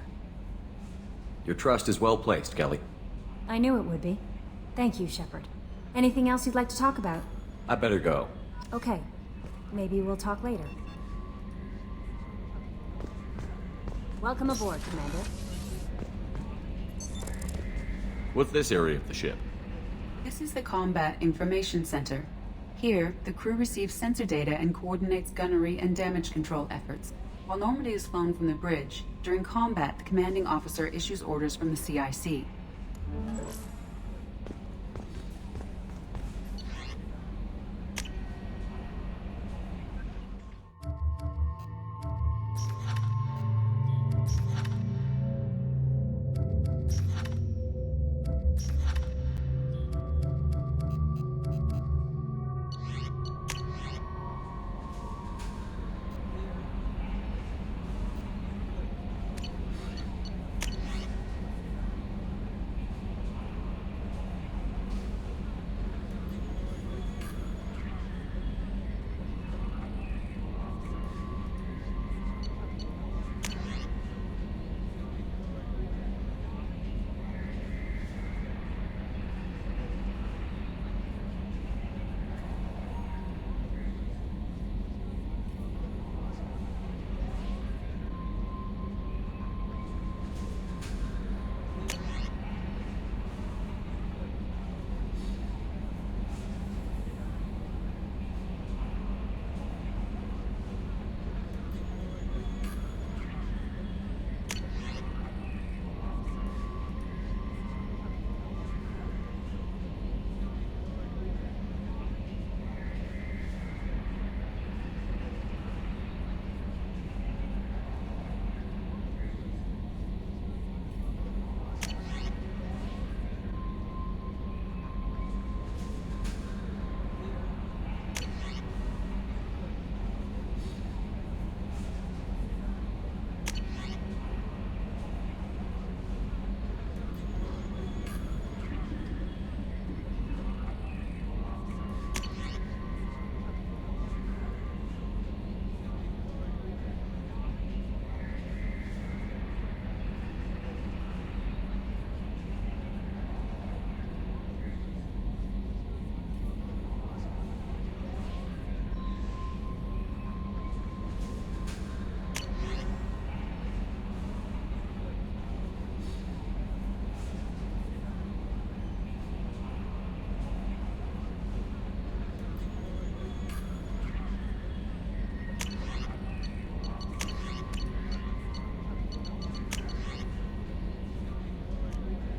Speaker 10: Your trust is well placed, Kelly.
Speaker 8: I knew it would be. Thank you, Shepard. Anything else you'd like to talk about?
Speaker 10: I better go.
Speaker 8: Okay. Maybe we'll talk later. Welcome aboard, Commander.
Speaker 10: What's this area of the ship?
Speaker 18: This is the Combat Information Center. Here, the crew receives sensor data and coordinates gunnery and damage control efforts. While Normandy is flown from the bridge, during combat, the commanding officer issues orders from the CIC.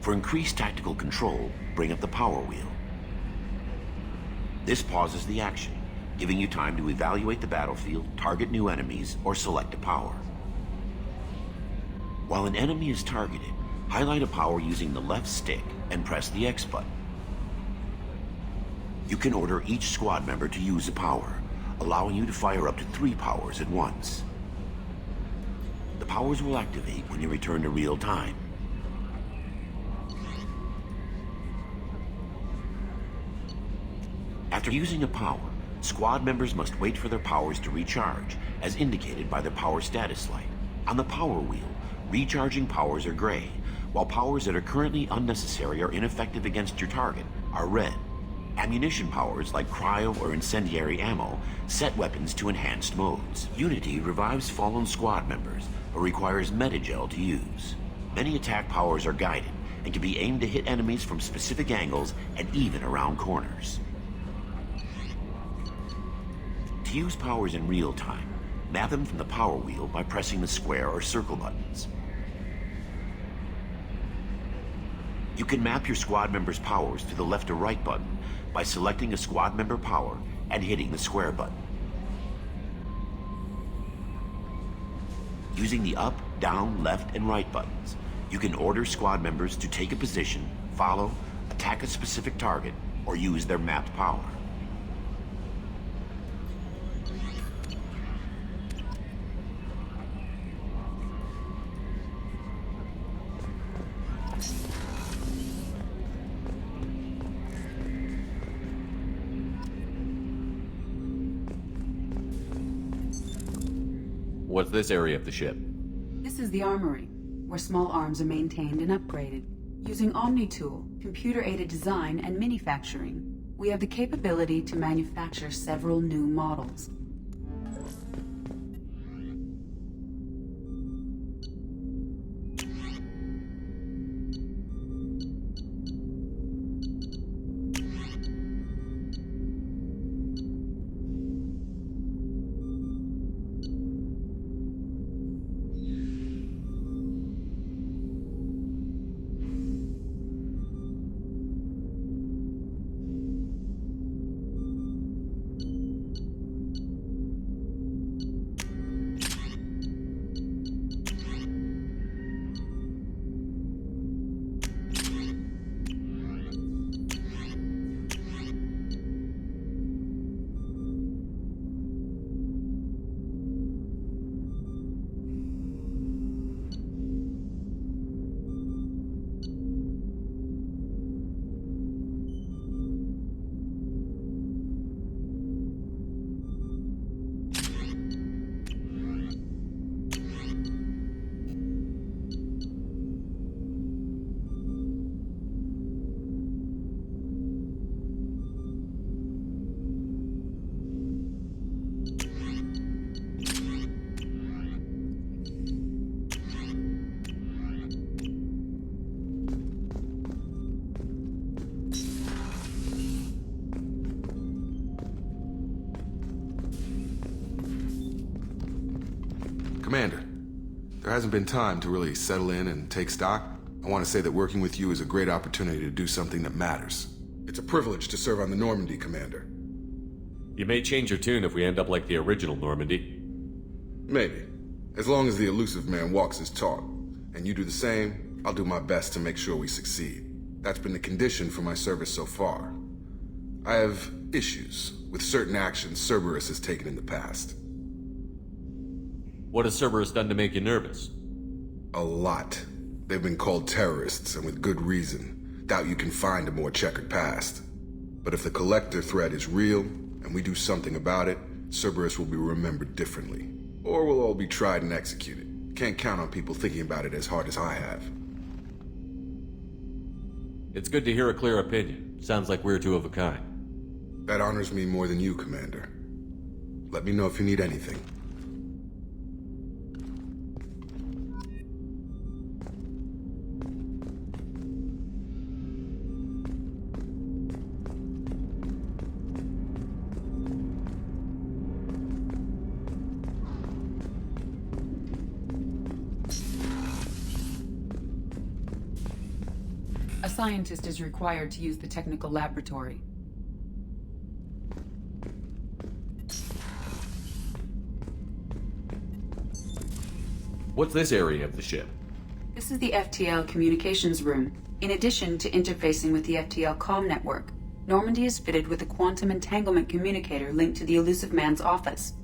Speaker 19: For increased tactical control, bring up the power wheel. This pauses the action, giving you time to evaluate the battlefield, target new enemies, or select a power. While an enemy is targeted, highlight a power using the left stick and press the X button. You can order each squad member to use a power, allowing you to fire up to 3 powers at once. The powers will activate when you return to real time. After using a power, squad members must wait for their powers to recharge, as indicated by the power status light. On the power wheel, recharging powers are gray, while powers that are currently unnecessary or ineffective against your target are red. Ammunition powers like cryo or incendiary ammo set weapons to enhanced modes. Unity revives fallen squad members, but requires metagel to use. Many attack powers are guided and can be aimed to hit enemies from specific angles and even around corners. To use powers in real time, map them from the power wheel by pressing the square or circle buttons. You can map your squad member's powers to the left or right button by selecting a squad member power and hitting the square button. Using the up, down, left, and right buttons, you can order squad members to take a position, follow, attack a specific target, or use their mapped power.
Speaker 10: What's this area of the ship?
Speaker 18: This is the armory, where small arms are maintained and upgraded. Using Omni-Tool, computer-aided design, and manufacturing, we have the capability to manufacture several new models.
Speaker 12: Commander, there hasn't been time to really settle in and take stock. I want to say that working with you is a great opportunity to do something that matters. It's a privilege to serve on the Normandy, Commander.
Speaker 10: You may change your tune if we end up like the original Normandy.
Speaker 12: Maybe. As long as the elusive man walks his talk, and you do the same, I'll do my best to make sure we succeed. That's been the condition for my service so far. I have issues with certain actions Cerberus has taken in the past.
Speaker 10: What has Cerberus done to make you nervous?
Speaker 12: A lot. They've been called terrorists, and with good reason. Doubt you can find a more checkered past. But if the Collector threat is real, and we do something about it, Cerberus will be remembered differently. Or we'll all be tried and executed. Can't count on people thinking about it as hard as I have.
Speaker 10: It's good to hear a clear opinion. Sounds like we're two of a kind.
Speaker 12: That honors me more than you, Commander. Let me know if you need anything.
Speaker 18: A scientist is required to use the technical laboratory.
Speaker 10: What's this area of the ship?
Speaker 18: This is the FTL communications room. In addition to interfacing with the FTL comm network, Normandy is fitted with a quantum entanglement communicator linked to the elusive man's office.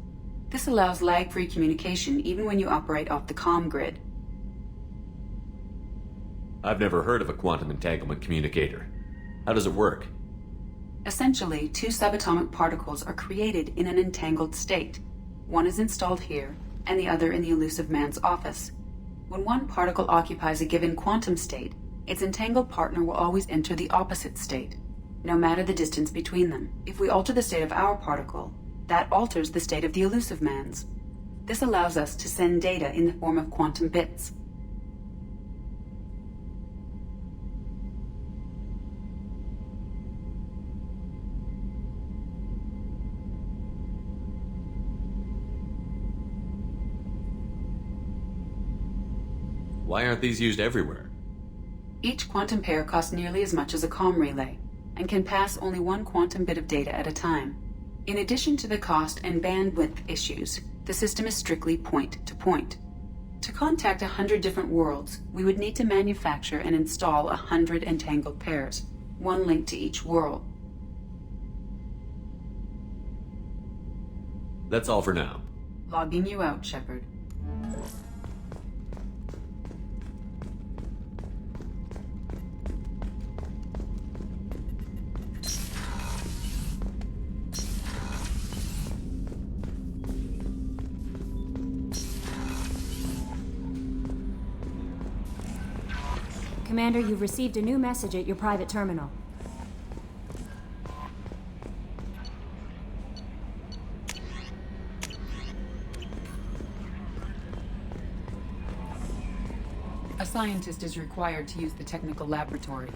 Speaker 18: This allows lag-free communication even when you operate off the comm grid.
Speaker 10: I've never heard of a quantum entanglement communicator. How does it work?
Speaker 18: Essentially, two subatomic particles are created in an entangled state. One is installed here, and the other in the elusive man's office. When one particle occupies a given quantum state, its entangled partner will always enter the opposite state, no matter the distance between them. If we alter the state of our particle, that alters the state of the elusive man's. This allows us to send data in the form of quantum bits.
Speaker 10: Why aren't these used everywhere?
Speaker 18: Each quantum pair costs nearly as much as a comm relay, and can pass only one quantum bit of data at a time. In addition to the cost and bandwidth issues, the system is strictly point-to-point. To contact 100 different worlds, we would need to manufacture and install 100 entangled pairs, one linked to each world.
Speaker 10: That's all for now.
Speaker 18: Logging you out, Shepard.
Speaker 8: Commander, you've received a new message at your private terminal.
Speaker 18: A scientist is required to use the technical laboratory.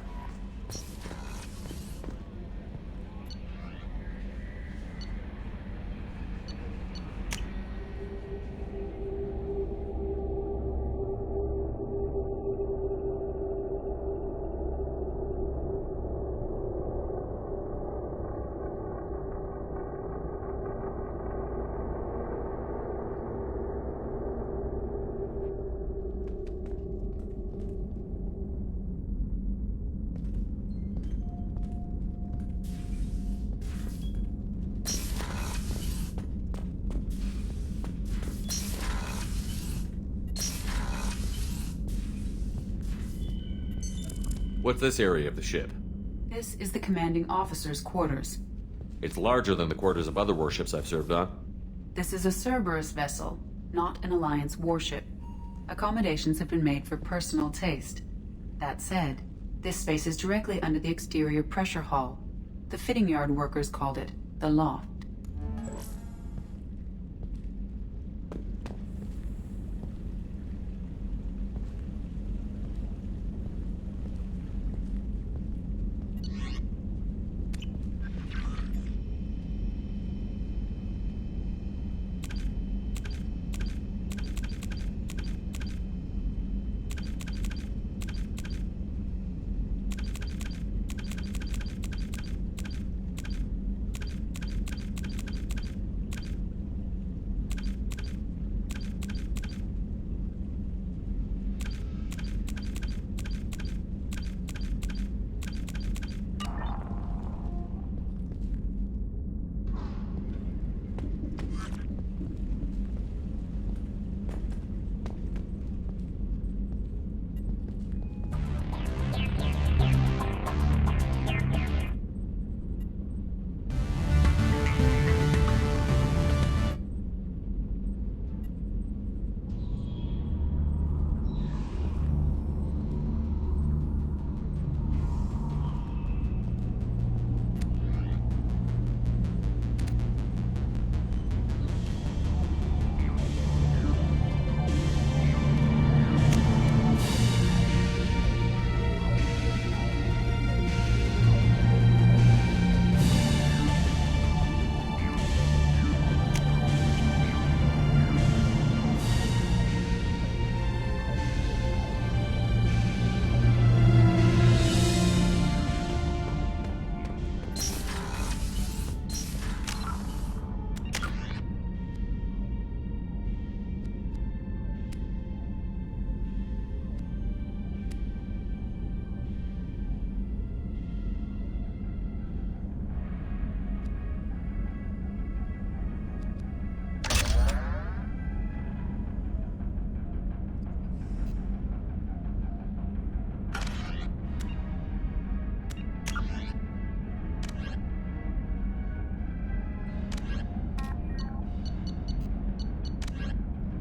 Speaker 10: What's this area of the ship?
Speaker 18: This is the commanding officer's quarters.
Speaker 10: It's larger than the quarters of other warships I've served on.
Speaker 18: This is a Cerberus vessel, not an Alliance warship. Accommodations have been made for personal taste. That said, this space is directly under the exterior pressure hull. The fitting yard workers called it the loft.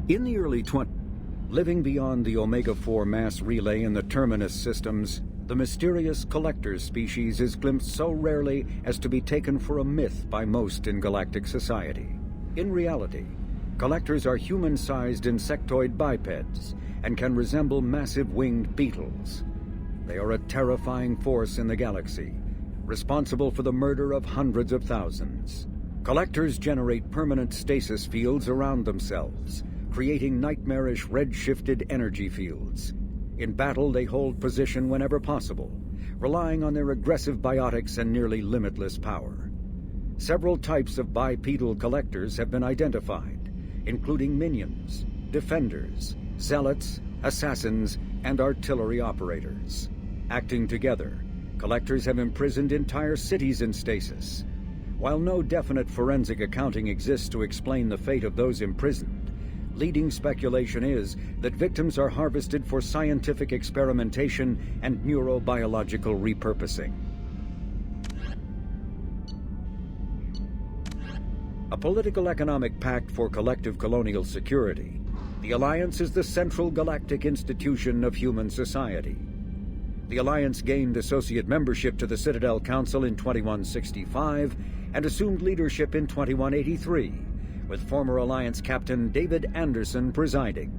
Speaker 14: In the early 20s, living beyond the Omega-4 mass relay in the Terminus systems, the mysterious Collector species is glimpsed so rarely as to be taken for a myth by most in galactic society. In reality, Collectors are human-sized insectoid bipeds and can resemble massive winged beetles. They are a terrifying force in the galaxy, responsible for the murder of hundreds of thousands. Collectors generate permanent stasis fields around themselves, creating nightmarish red-shifted energy fields. In battle, they hold position whenever possible, relying on their aggressive biotics and nearly limitless power. Several types of bipedal collectors have been identified, including minions, defenders, zealots, assassins, and artillery operators. Acting together, collectors have imprisoned entire cities in stasis. While no definite forensic accounting exists to explain the fate of those imprisoned, leading speculation is that victims are harvested for scientific experimentation and neurobiological repurposing. A political economic pact for collective colonial security, the Alliance is the central galactic institution of human society. The Alliance gained associate membership to the Citadel Council in 2165 and assumed leadership in 2183, with former Alliance Captain David Anderson presiding.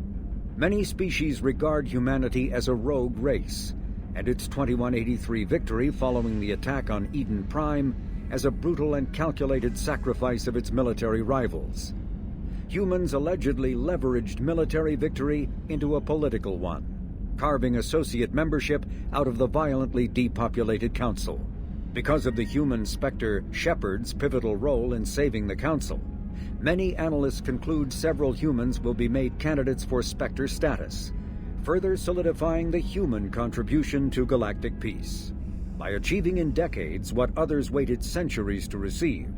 Speaker 14: Many species regard humanity as a rogue race, and its 2183 victory following the attack on Eden Prime as a brutal and calculated sacrifice of its military rivals. Humans allegedly leveraged military victory into a political one, carving associate membership out of the violently depopulated Council. Because of the human Spectre Shepard's pivotal role in saving the Council, many analysts conclude several humans will be made candidates for Spectre status, further solidifying the human contribution to galactic peace. By achieving in decades what others waited centuries to receive,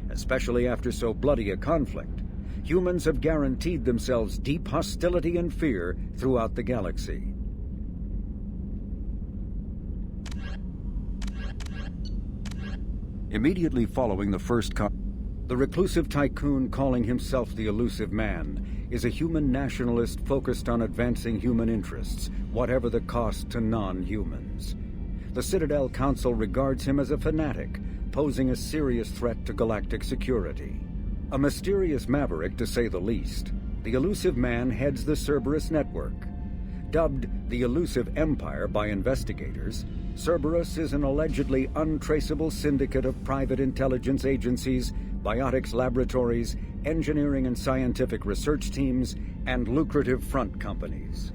Speaker 14: especially after so bloody a conflict, humans have guaranteed themselves deep hostility and fear throughout the galaxy. Immediately following the first the reclusive tycoon calling himself the Elusive Man is a human nationalist focused on advancing human interests, whatever the cost to non-humans. The Citadel Council regards him as a fanatic, posing a serious threat to galactic security. A mysterious maverick, to say the least, the Elusive Man heads the Cerberus network. Dubbed the Elusive Empire by investigators, Cerberus is an allegedly untraceable syndicate of private intelligence agencies, biotics laboratories, engineering and scientific research teams, and lucrative front companies.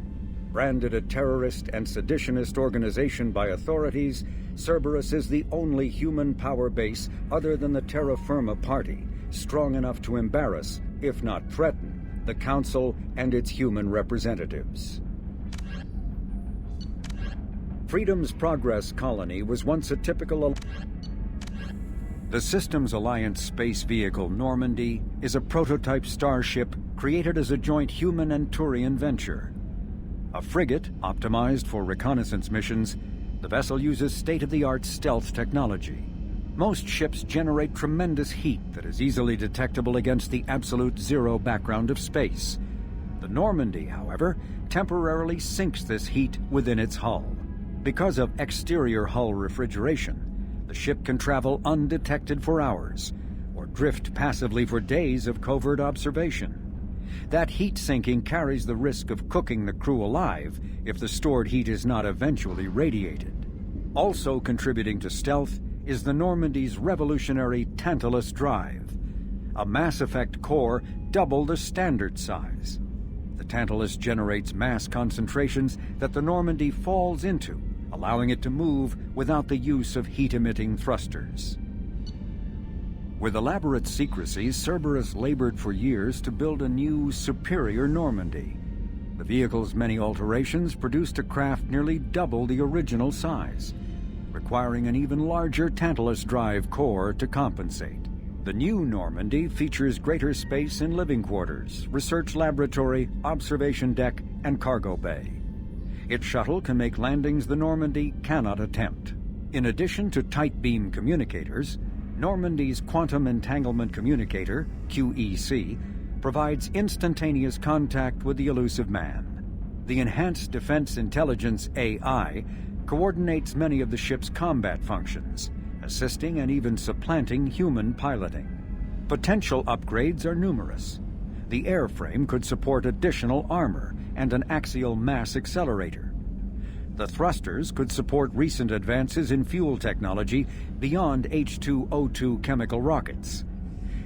Speaker 14: Branded a terrorist and seditionist organization by authorities, Cerberus is the only human power base other than the Terra Firma Party, strong enough to embarrass, if not threaten, the Council and its human representatives. Freedom's Progress colony was once a typical... The Systems Alliance space vehicle Normandy is a prototype starship created as a joint human and Turian venture. A frigate optimized for reconnaissance missions, the vessel uses state-of-the-art stealth technology. Most ships generate tremendous heat that is easily detectable against the absolute zero background of space. The Normandy, however, temporarily sinks this heat within its hull. Because of exterior hull refrigeration, the ship can travel undetected for hours, or drift passively for days of covert observation. That heat sinking carries the risk of cooking the crew alive if the stored heat is not eventually radiated. Also contributing to stealth is the Normandy's revolutionary Tantalus drive, a Mass Effect core double the standard size. The Tantalus generates mass concentrations that the Normandy falls into, allowing it to move without the use of heat-emitting thrusters. With elaborate secrecy, Cerberus labored for years to build a new, superior Normandy. The vehicle's many alterations produced a craft nearly double the original size, requiring an even larger Tantalus drive core to compensate. The new Normandy features greater space in living quarters, research laboratory, observation deck, and cargo bay. Its shuttle can make landings the Normandy cannot attempt. In addition to tight beam communicators, Normandy's Quantum Entanglement Communicator, QEC, provides instantaneous contact with the Elusive Man. The Enhanced Defense Intelligence AI coordinates many of the ship's combat functions, assisting and even supplanting human piloting. Potential upgrades are numerous. The airframe could support additional armor and an axial mass accelerator. The thrusters could support recent advances in fuel technology beyond H2O2 chemical rockets.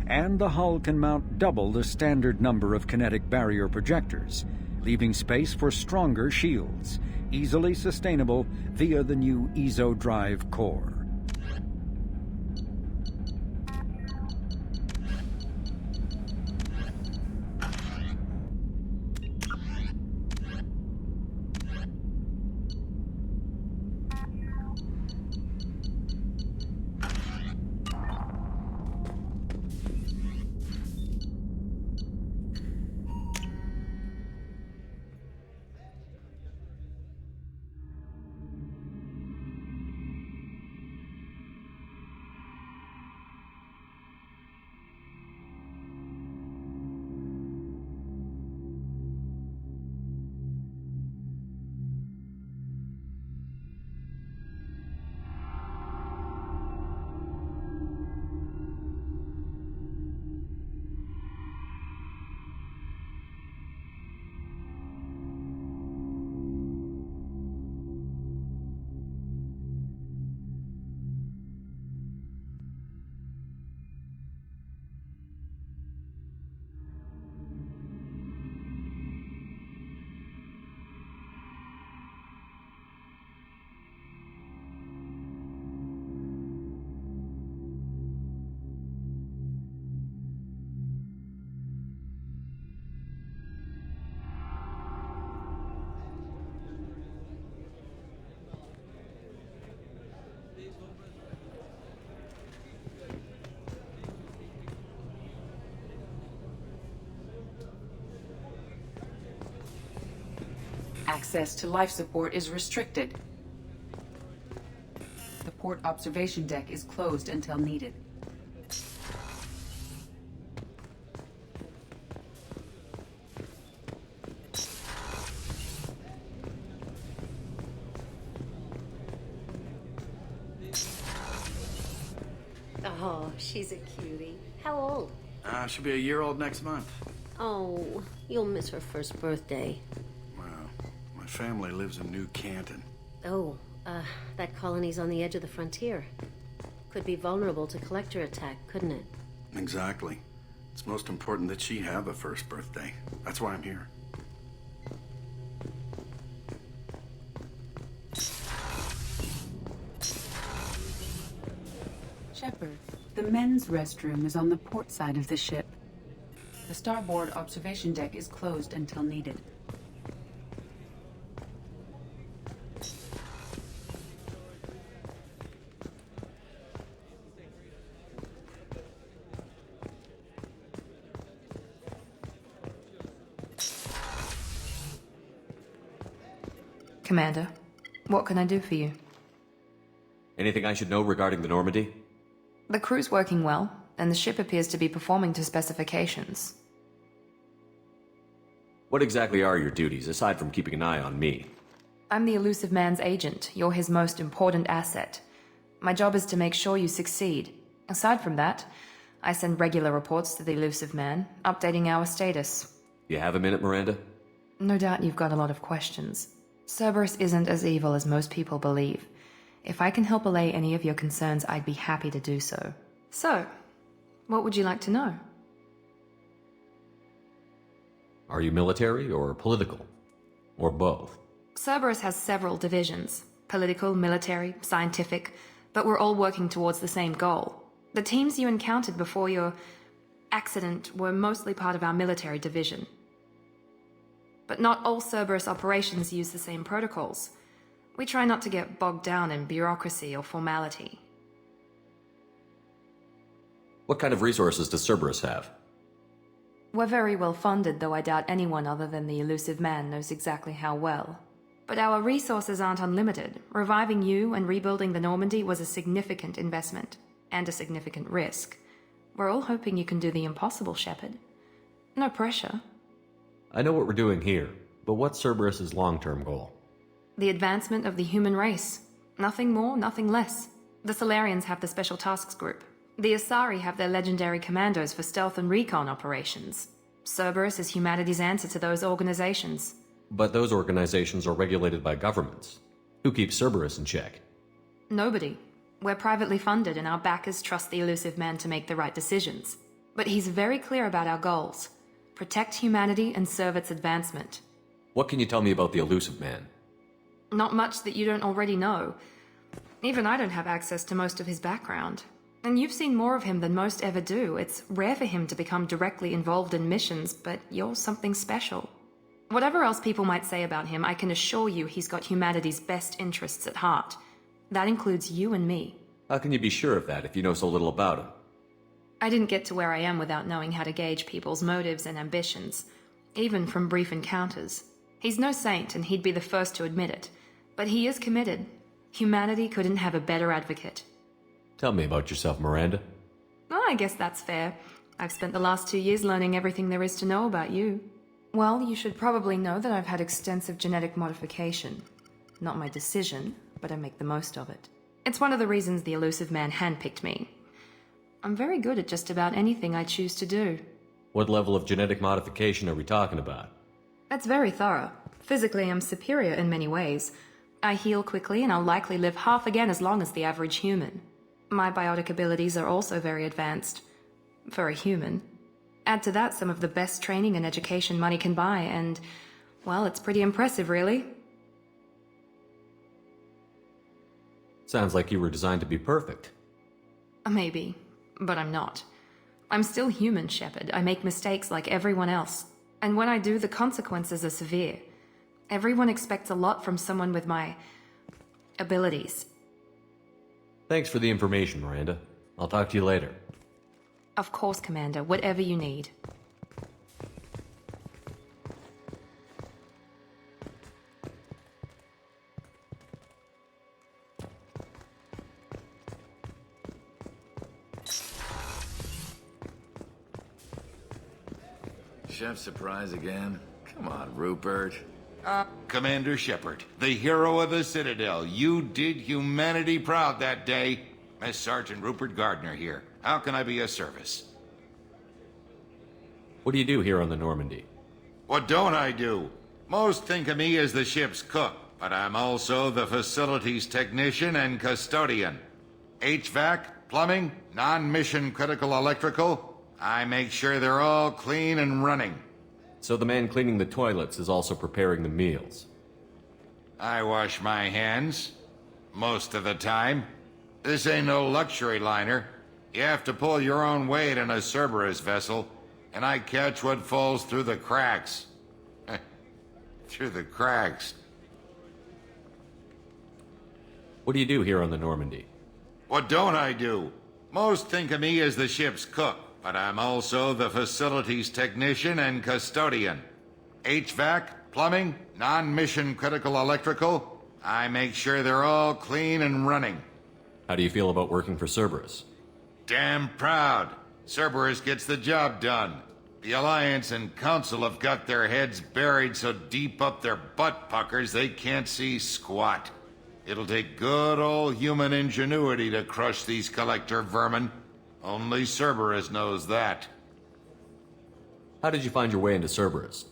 Speaker 14: And the hull can mount double the standard number of kinetic barrier projectors, leaving space for stronger shields, easily sustainable via the new ESO drive core.
Speaker 18: Access to life support is restricted. The port observation deck is closed until needed.
Speaker 20: Oh, she's a cutie. How old?
Speaker 21: She'll be a year old next month.
Speaker 20: Oh, you'll miss her first birthday.
Speaker 21: Well, my family lives in New Canton.
Speaker 20: Oh, that colony's on the edge of the frontier. Could be vulnerable to collector attack, couldn't it?
Speaker 21: Exactly. It's most important that she have a first birthday. That's why I'm here.
Speaker 18: Shepard, the men's restroom is on the port side of the ship. The starboard observation deck is closed until needed.
Speaker 1: Commander, what can I do for you?
Speaker 10: Anything I should know regarding the Normandy?
Speaker 1: The crew's working well, and the ship appears to be performing to specifications.
Speaker 10: What exactly are your duties, aside from keeping an eye on me?
Speaker 1: I'm the Elusive Man's agent. You're his most important asset. My job is to make sure you succeed. Aside from that, I send regular reports to the Elusive Man, updating our status.
Speaker 10: You have a minute, Miranda?
Speaker 1: No doubt you've got a lot of questions. Cerberus isn't as evil as most people believe. If I can help allay any of your concerns, I'd be happy to do so. So, what would you like to know?
Speaker 10: Are you military or political? Or both?
Speaker 1: Cerberus has several divisions. Political, military, scientific, but we're all working towards the same goal. The teams you encountered before your accident were mostly part of our military division. But not all Cerberus operations use the same protocols. We try not to get bogged down in bureaucracy or formality.
Speaker 10: What kind of resources does Cerberus have?
Speaker 1: We're very well funded, though I doubt anyone other than the Elusive Man knows exactly how well. But our resources aren't unlimited. Reviving you and rebuilding the Normandy was a significant investment, and a significant risk. We're all hoping you can do the impossible, Shepard. No pressure.
Speaker 10: I know what we're doing here, but what's Cerberus's long-term goal?
Speaker 1: The advancement of the human race. Nothing more, nothing less. The Solarians have the Special Tasks Group. The Asari have their legendary commandos for stealth and recon operations. Cerberus is humanity's answer to those organizations.
Speaker 10: But those organizations are regulated by governments. Who keeps Cerberus in check?
Speaker 1: Nobody. We're privately funded and our backers trust the Elusive Man to make the right decisions. But he's very clear about our goals. Protect humanity and serve its advancement.
Speaker 10: What can you tell me about the Elusive Man?
Speaker 1: Not much that you don't already know. Even I don't have access to most of his background. And you've seen more of him than most ever do. It's rare for him to become directly involved in missions, but you're something special. Whatever else people might say about him, I can assure you he's got humanity's best interests at heart. That includes you and me.
Speaker 10: How can you be sure of that if you know so little about him?
Speaker 1: I didn't get to where I am without knowing how to gauge people's motives and ambitions, even from brief encounters. He's no saint, and he'd be the first to admit it. But he is committed. Humanity couldn't have a better advocate.
Speaker 10: Tell me about yourself, Miranda.
Speaker 1: Oh, I guess that's fair. I've spent the last 2 years learning everything there is to know about you. Well, you should probably know that I've had extensive genetic modification. Not my decision, but I make the most of it. It's one of the reasons the Elusive Man handpicked me. I'm very good at just about anything I choose to do.
Speaker 10: What level of genetic modification are we talking about?
Speaker 1: That's very thorough. Physically, I'm superior in many ways. I heal quickly, and I'll likely live half again as long as the average human. My biotic abilities are also very advanced. For a human. Add to that some of the best training and education money can buy, and, well, it's pretty impressive, really.
Speaker 10: Sounds like you were designed to be perfect.
Speaker 1: Maybe, but I'm not. I'm still human, Shepard. I make mistakes like everyone else. And when I do, the consequences are severe. Everyone expects a lot from someone with my abilities.
Speaker 10: Thanks for the information, Miranda. I'll talk to you later.
Speaker 1: Of course, Commander. Whatever you need.
Speaker 7: chef surprise again? Come on, Rupert.
Speaker 22: Commander Shepard, the hero of the Citadel. You did humanity proud that day. Mess Sergeant Rupert Gardner here. How can I be of service?
Speaker 10: What do you do here on the Normandy?
Speaker 22: What don't I do? Most think of me as the ship's cook, but I'm also the facilities technician and custodian. HVAC, plumbing, non-mission critical electrical. I make sure they're all clean and running.
Speaker 10: So the man cleaning the toilets is also preparing the meals.
Speaker 22: I wash my hands. Most of the time. This ain't no luxury liner. You have to pull your own weight in a Cerberus vessel, and I catch what falls through the cracks. Through the cracks.
Speaker 10: What do you do here on the Normandy?
Speaker 22: What don't I do? Most think of me as the ship's cook, but I'm also the facilities technician and custodian. HVAC, plumbing, non-mission critical electrical. I make sure they're all clean and running.
Speaker 10: How do you feel about working for Cerberus?
Speaker 22: Damn proud. Cerberus gets the job done. The Alliance and Council have got their heads buried so deep up their butt puckers they can't see squat. It'll take good old human ingenuity to crush these collector vermin. Only Cerberus knows that.
Speaker 10: How did you find your way into Cerberus?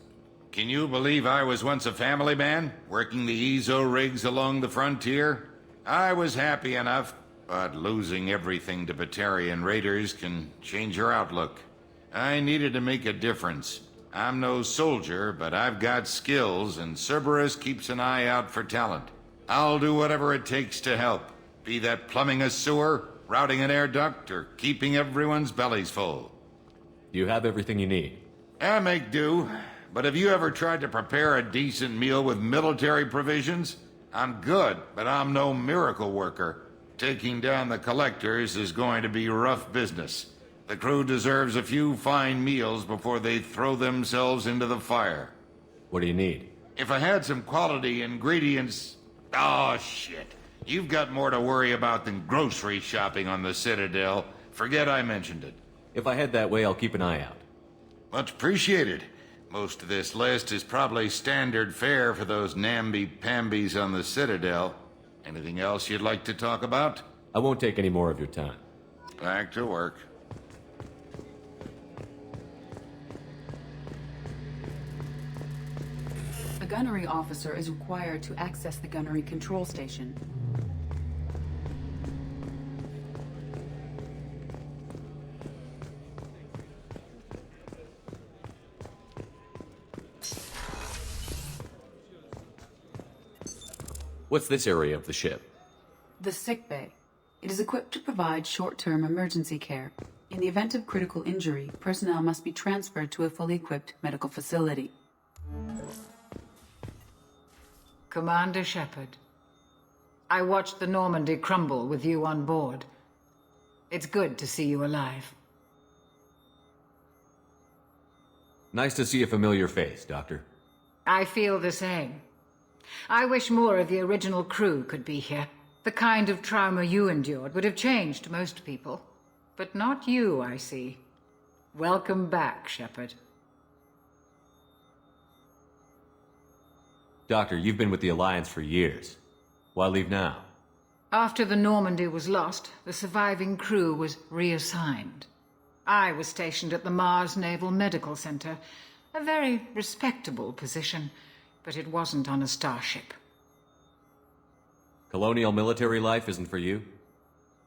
Speaker 22: Can you believe I was once a family man, working the EZO rigs along the frontier? I was happy enough, but losing everything to Batarian raiders can change your outlook. I needed to make a difference. I'm no soldier, but I've got skills, and Cerberus keeps an eye out for talent. I'll do whatever it takes to help, be that plumbing a sewer, routing an air duct, or keeping everyone's bellies full.
Speaker 10: You have everything you need.
Speaker 22: I make do, but have you ever tried to prepare a decent meal with military provisions? I'm good, but I'm no miracle worker. Taking down the collectors is going to be rough business. The crew deserves a few fine meals before they throw themselves into the fire.
Speaker 10: What do you need?
Speaker 22: If I had some quality ingredients... Oh, shit. You've got more to worry about than grocery shopping on the Citadel. Forget I mentioned it.
Speaker 10: If I head that way, I'll keep an eye out.
Speaker 22: Much appreciated. Most of this list is probably standard fare for those namby-pambies on the Citadel. Anything else you'd like to talk about?
Speaker 10: I won't take any more of your time.
Speaker 22: Back to work.
Speaker 18: A gunnery officer is required to access the gunnery control station.
Speaker 10: What's this area of the ship?
Speaker 18: The sick bay. It is equipped to provide short-term emergency care. In the event of critical injury, personnel must be transferred to a fully equipped medical facility.
Speaker 23: Commander Shepard, I watched the Normandy crumble with you on board. It's good to see you alive.
Speaker 10: Nice to see a familiar face, Doctor.
Speaker 23: I feel the same. I wish more of the original crew could be here. The kind of trauma you endured would have changed most people. But not you, I see. Welcome back, Shepard.
Speaker 10: Doctor, you've been with the Alliance for years. Why leave now?
Speaker 23: After the Normandy was lost, the surviving crew was reassigned. I was stationed at the Mars Naval Medical Center, a very respectable position, but it wasn't on a starship.
Speaker 10: Colonial military life isn't for you?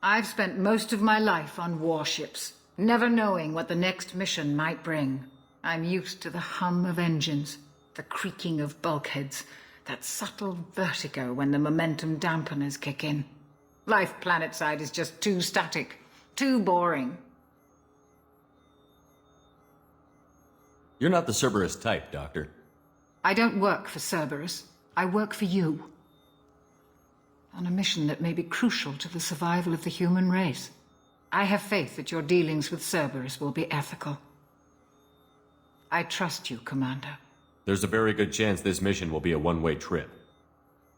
Speaker 23: I've spent most of my life on warships, never knowing what the next mission might bring. I'm used to the hum of engines, the creaking of bulkheads, that subtle vertigo when the momentum dampeners kick in. Life planetside is just too static, too boring.
Speaker 10: You're not the Cerberus type, Doctor.
Speaker 23: I don't work for Cerberus. I work for you. On a mission that may be crucial to the survival of the human race. I have faith that your dealings with Cerberus will be ethical. I trust you, Commander.
Speaker 10: There's a very good chance this mission will be a one-way trip.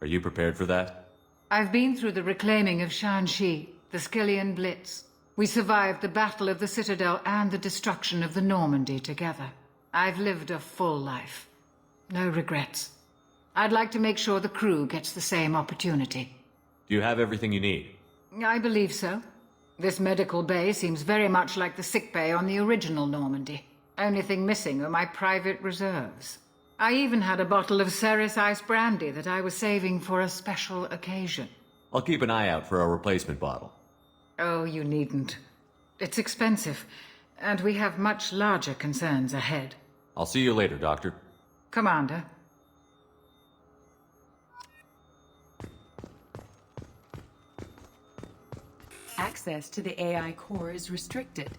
Speaker 10: Are you prepared for that?
Speaker 23: I've been through the reclaiming of Shanxi, the Skillian Blitz. We survived the Battle of the Citadel and the destruction of the Normandy together. I've lived a full life. No regrets. I'd like to make sure the crew gets the same opportunity.
Speaker 10: Do you have everything you need?
Speaker 23: I believe so. This medical bay seems very much like the sick bay on the original Normandy. Only thing missing are my private reserves. I even had a bottle of Ceres Ice brandy that I was saving for a special occasion.
Speaker 10: I'll keep an eye out for a replacement bottle.
Speaker 23: Oh, you needn't. It's expensive, and we have much larger concerns ahead.
Speaker 10: I'll see you later, Doctor.
Speaker 23: Commander.
Speaker 18: Access to the AI core is restricted.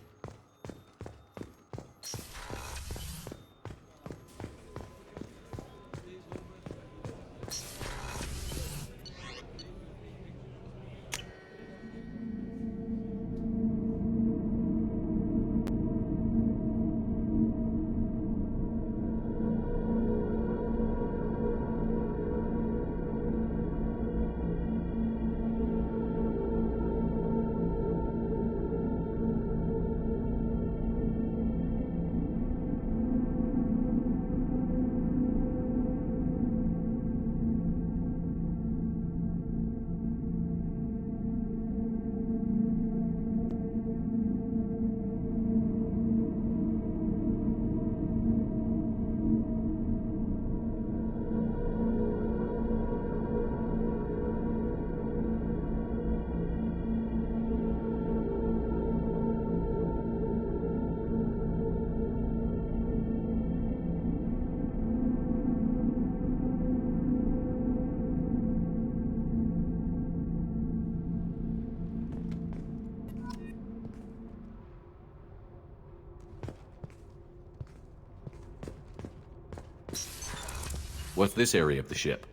Speaker 10: What's this area of the ship?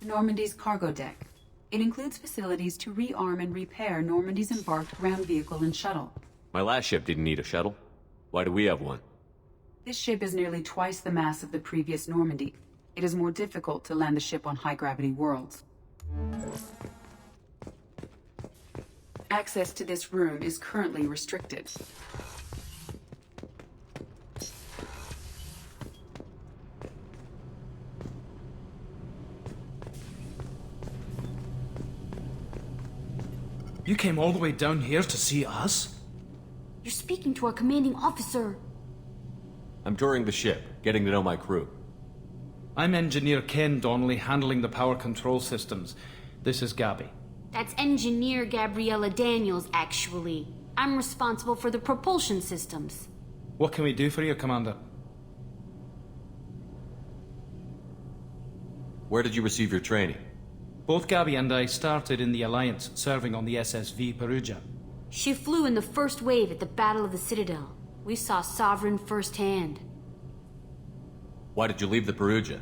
Speaker 18: Normandy's cargo deck. It includes facilities to rearm and repair Normandy's embarked ground vehicle and shuttle.
Speaker 10: My last ship didn't need a shuttle. Why do we have one?
Speaker 18: This ship is nearly twice the mass of the previous Normandy. It is more difficult to land the ship on high-gravity worlds. Access to this room is currently restricted.
Speaker 16: You came all the way down here to see us?
Speaker 8: You're speaking to our commanding officer.
Speaker 10: I'm touring the ship, getting to know my crew.
Speaker 16: I'm Engineer Ken Donnelly, handling the power control systems. This is Gabby.
Speaker 8: That's Engineer Gabriella Daniels, actually. I'm responsible for the propulsion systems.
Speaker 16: What can we do for you, Commander?
Speaker 10: Where did you receive your training?
Speaker 16: Both Gabby and I started in the Alliance, serving on the SSV Perugia.
Speaker 8: She flew in the first wave at the Battle of the Citadel. We saw Sovereign firsthand.
Speaker 10: Why did you leave the Perugia?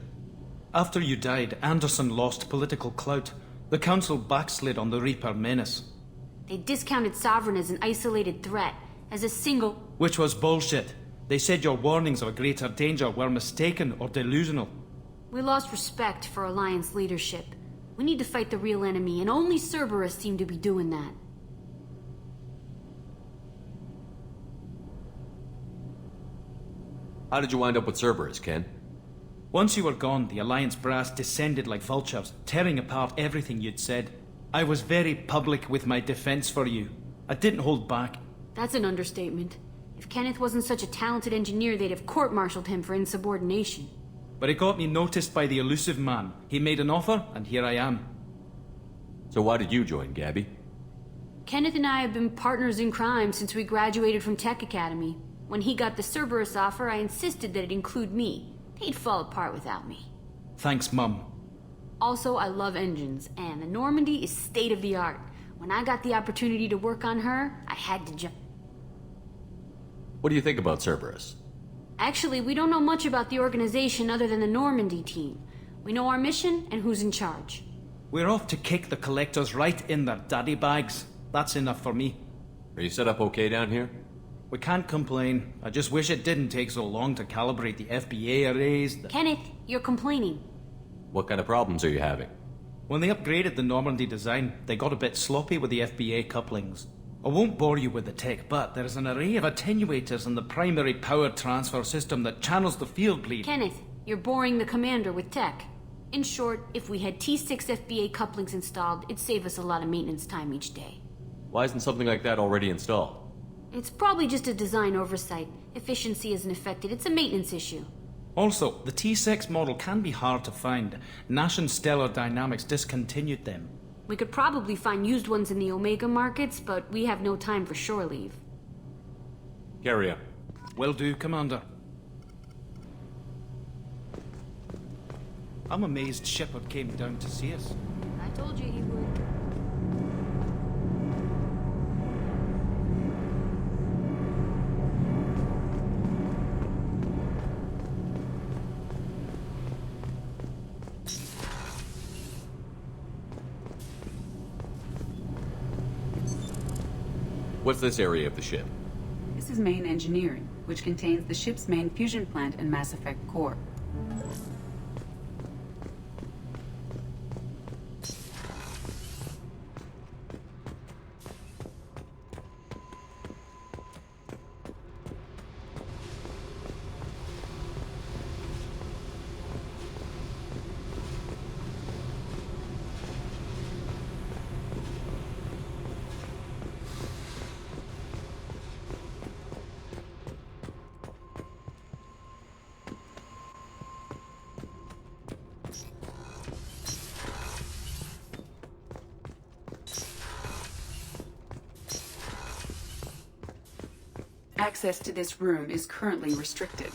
Speaker 16: After you died, Anderson lost political clout. The Council backslid on the Reaper menace.
Speaker 8: They discounted Sovereign as an isolated threat, as a single...
Speaker 16: Which was bullshit. They said your warnings of a greater danger were mistaken or delusional.
Speaker 8: We lost respect for Alliance leadership. We need to fight the real enemy, and only Cerberus seemed to be doing that.
Speaker 10: How did you wind up with Cerberus, Ken?
Speaker 16: Once you were gone, the Alliance brass descended like vultures, tearing apart everything you'd said. I was very public with my defense for you. I didn't hold back.
Speaker 8: That's an understatement. If Kenneth wasn't such a talented engineer, they'd have court-martialed him for insubordination.
Speaker 16: But it got me noticed by the elusive man. He made an offer, and here I am.
Speaker 10: So why did you join, Gabby?
Speaker 8: Kenneth and I have been partners in crime since we graduated from Tech Academy. When he got the Cerberus offer, I insisted that it include me. He'd fall apart without me.
Speaker 16: Thanks, Mum.
Speaker 8: Also, I love engines, and the Normandy is state-of-the-art. When I got the opportunity to work on her, I had to jump.
Speaker 10: What do you think about Cerberus?
Speaker 8: Actually, we don't know much about the organization other than the Normandy team. We know our mission and who's in charge.
Speaker 16: We're off to kick the Collectors right in their daddy bags. That's enough for me.
Speaker 10: Are you set up okay down here?
Speaker 16: We can't complain. I just wish it didn't take so long to calibrate the FBA arrays.
Speaker 8: Kenneth, you're complaining.
Speaker 10: What kind of problems are you having?
Speaker 16: When they upgraded the Normandy design, they got a bit sloppy with the FBA couplings. I won't bore you with the tech, but there is an array of attenuators in the primary power transfer system that channels the field bleed.
Speaker 5: Kenneth, you're boring the commander with tech. In short, if we had T6 FBA couplings installed, it'd save us a lot of maintenance time each day.
Speaker 10: Why isn't something like that already installed?
Speaker 5: It's probably just a design oversight. Efficiency isn't affected. It's a maintenance issue.
Speaker 16: Also, the T6 model can be hard to find. Nash and Stellar Dynamics discontinued them.
Speaker 5: We could probably find used ones in the Omega markets, but we have no time for shore leave.
Speaker 10: Carry on.
Speaker 16: Will do, Commander. I'm amazed Shepard came down to see us.
Speaker 5: I told you he would.
Speaker 10: What's this area of the ship?
Speaker 18: This is main engineering, which contains the ship's main fusion plant and Mass Effect core. Access to this room is currently restricted.